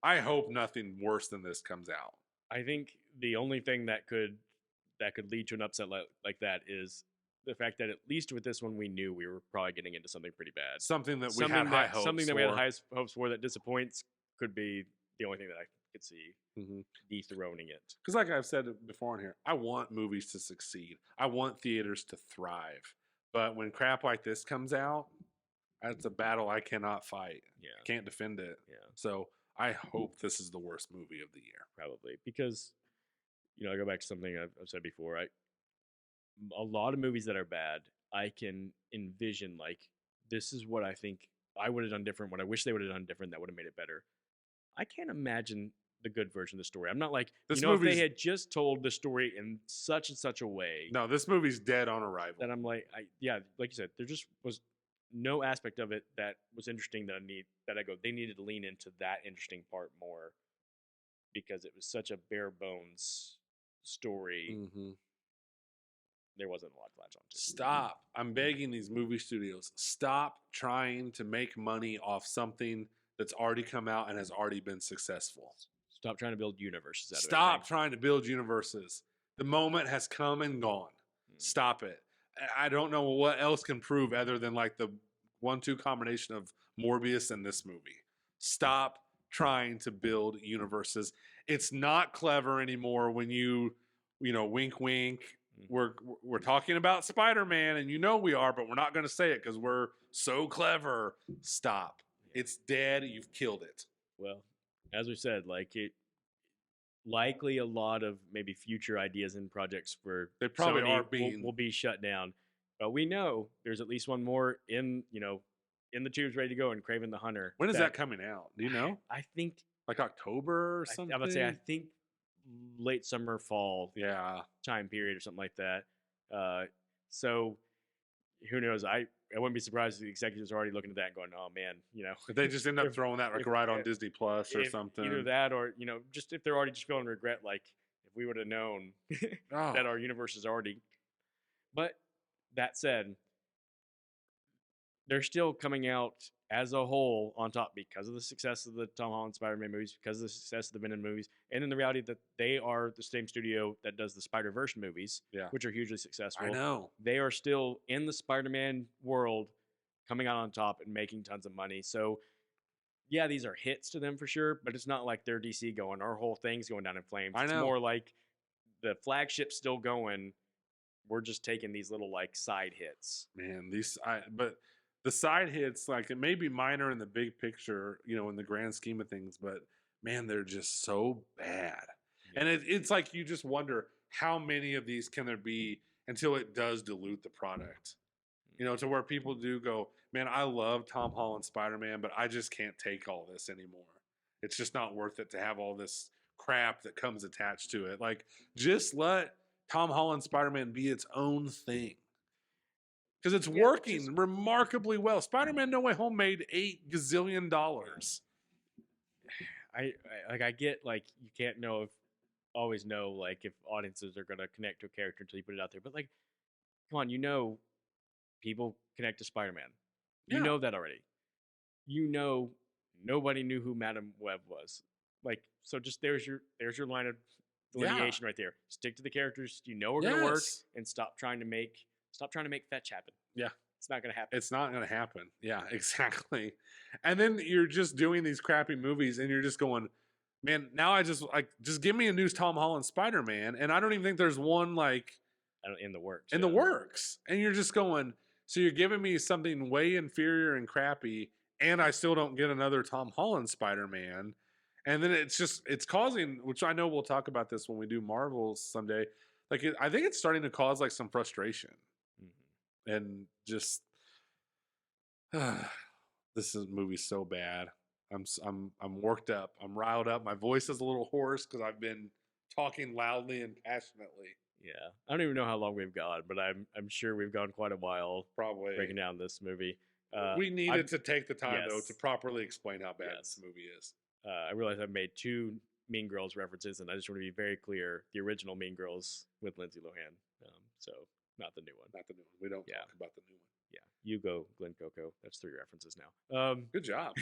I hope nothing worse than this comes out. I think the only thing that could lead to an upset like that is the fact that at least with this one we knew we were probably getting into something pretty bad. Something that we had high hopes something that for. we had high hopes for that disappoints could be the only thing that I could see dethroning it. Because like I've said before in here, I want movies to succeed. I want theaters to thrive. But when crap like this comes out, that's a battle I cannot fight. Yeah. I can't defend it. Yeah. So I hope this is the worst movie of the year. Probably. Because, I go back to something I've said before. A lot of movies that are bad, I can envision, like, this is what I think I would have done different, what I wish they would have done different that would have made it better. I can't imagine the good version of the story. I'm not like, if they had just told the story in such and such a way. No, this movie's dead on arrival. That I'm like, like you said, there just was no aspect of it that was interesting they needed to lean into that interesting part more, because it was such a bare bones story. There wasn't a lot to latch on to. Stop. I'm begging these movie studios, stop trying to make money off something that's already come out and has already been successful. Stop trying to build universes out of it. Stop trying to build universes. The moment has come and gone. Stop it. I don't know what else can prove other than like the 1-2 combination of Morbius and this movie. Stop trying to build universes. It's not clever anymore when you wink, wink. We're talking about Spider-Man, and we are, but we're not going to say it because we're so clever. Stop. It's dead. You've killed it. Well, as we said, likely a lot of maybe future ideas and projects for they probably Sony will be shut down. But we know there's at least one more in the tubes ready to go in Kraven the Hunter. When is that coming out? Do you know? I think like October or something. I would say I think late summer, fall time period or something like that. So who knows? I wouldn't be surprised if the executives are already looking at that and going, oh man, if they just end up throwing that right on Disney Plus or something. Either that or, just if they're already just feeling regret, like if we would have known that our universe is already. But that said, they're still coming out as a whole on top because of the success of the Tom Holland Spider-Man movies, because of the success of the Venom movies, and in the reality that they are the same studio that does the Spider-Verse movies, which are hugely successful. I know. They are still in the Spider-Man world coming out on top and making tons of money. So, yeah, these are hits to them for sure, but it's not like they're DC going, our whole thing's going down in flames. I know. It's more like the flagship's still going. We're just taking these little side hits. Man, but the side hits, it may be minor in the big picture, in the grand scheme of things, but man, they're just so bad. Yeah. And it's like you just wonder how many of these can there be until it does dilute the product. To where people do go, man, I love Tom Holland Spider-Man, but I just can't take all this anymore. It's just not worth it to have all this crap that comes attached to it. Just let Tom Holland Spider-Man be its own thing. Because it's working remarkably well. Spider-Man No Way Home made $8 gazillion. I get you can't always know if audiences are gonna connect to a character until you put it out there. But come on, people connect to Spider-Man. You know that already. Nobody knew who Madam Web was. So just there's your line of delineation right there. Stick to the characters you know are gonna work, and stop trying to make fetch happen. Yeah. It's not going to happen. It's not going to happen. Yeah, exactly. And then you're just doing these crappy movies and you're just going, man, now I just give me a new Tom Holland Spider-Man. And I don't even think there's one in the works. In the works. And you're just going, so you're giving me something way inferior and crappy and I still don't get another Tom Holland Spider-Man. And then it's causing, which I know we'll talk about this when we do Marvels someday. I think it's starting to cause some frustration. And just this movie's so bad. I'm worked up. I'm riled up. My voice is a little hoarse because I've been talking loudly and passionately. Yeah, I don't even know how long we've gone, but I'm sure we've gone quite a while. Probably breaking down this movie. We needed to take the time though to properly explain how bad this movie is. I realize I've made 2 Mean Girls references, and I just want to be very clear: the original Mean Girls with Lindsay Lohan. So not the new one. Not the new one. We don't Yeah. talk about the new one. Yeah, you go, Glen Coco. That's 3 references now. Good job.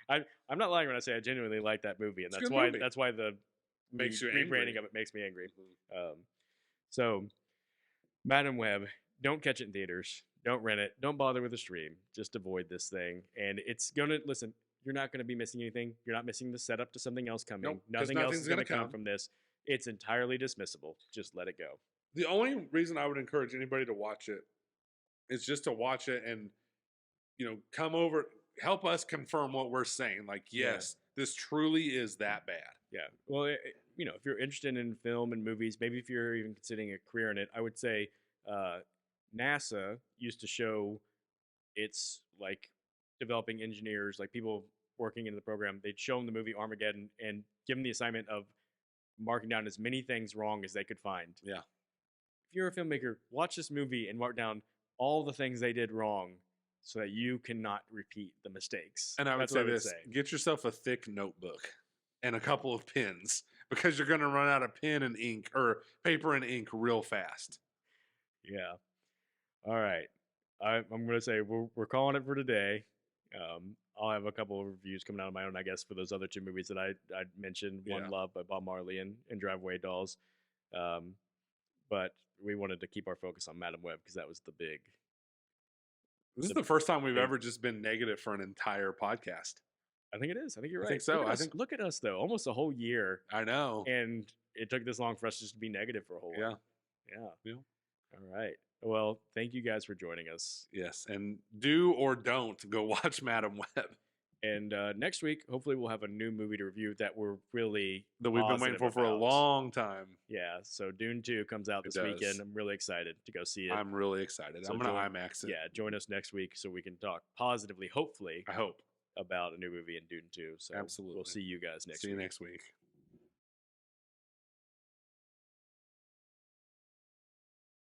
I'm not lying when I say I genuinely like that movie, and It's a that's good why movie. that's why the Makes you rebranding angry. of it makes me angry. Mhm. So, Madam Web, don't catch it in theaters. Don't rent it. Don't bother with the stream. Just avoid this thing. And it's gonna listen. You're not gonna be missing anything. You're not missing the setup to something else coming. Nope, 'cause Nothing else nothing's is gonna gonna come come. from this. It's entirely dismissible. Just let it go. The only reason I would encourage anybody to watch it is just to watch it and, come over, help us confirm what we're saying. Like, Yeah. yes, this truly is that bad. Yeah. Well, if you're interested in film and movies, maybe if you're even considering a career in it, I would say NASA used to show its like developing engineers, like people working in the program. They'd show them the movie Armageddon and give them the assignment of marking down as many things wrong as they could find. Yeah. If you're a filmmaker, watch this movie and mark down all the things they did wrong so that you cannot repeat the mistakes. And I would That's what say this: get yourself a thick notebook and a couple of pens because you're going to run out of pen and ink or paper and ink real fast. Yeah. All right. I'm going to say we're calling it for today. I'll have a couple of reviews coming out of my own, I guess, for those other 2 movies that I mentioned. Yeah. One Love by Bob Marley and Drive Away Dolls. But we wanted to keep our focus on Madam Web because that was the big. This is The the first time we've big- ever just been negative for an entire podcast. I think it is. I think you're I right. think so. Look at I us- think- Look at us, though. Almost a whole year. I know. And it took this long for us just to be negative for a whole Yeah. while. Yeah. Yeah. All right. Well, thank you guys for joining us. Yes. And do or don't go watch Madam Web And next week, hopefully, we'll have a new movie to review that we're really that we've been waiting positive for a about. long time. Yeah, so Dune 2 comes out It this does. weekend. I'm really excited to go see it. I'm really excited. So I'm going to join- IMAX it. Yeah, join us next week so we can talk positively, hopefully, I hope. about a new movie in Dune 2. So Absolutely. we'll see you guys next See you week. next week.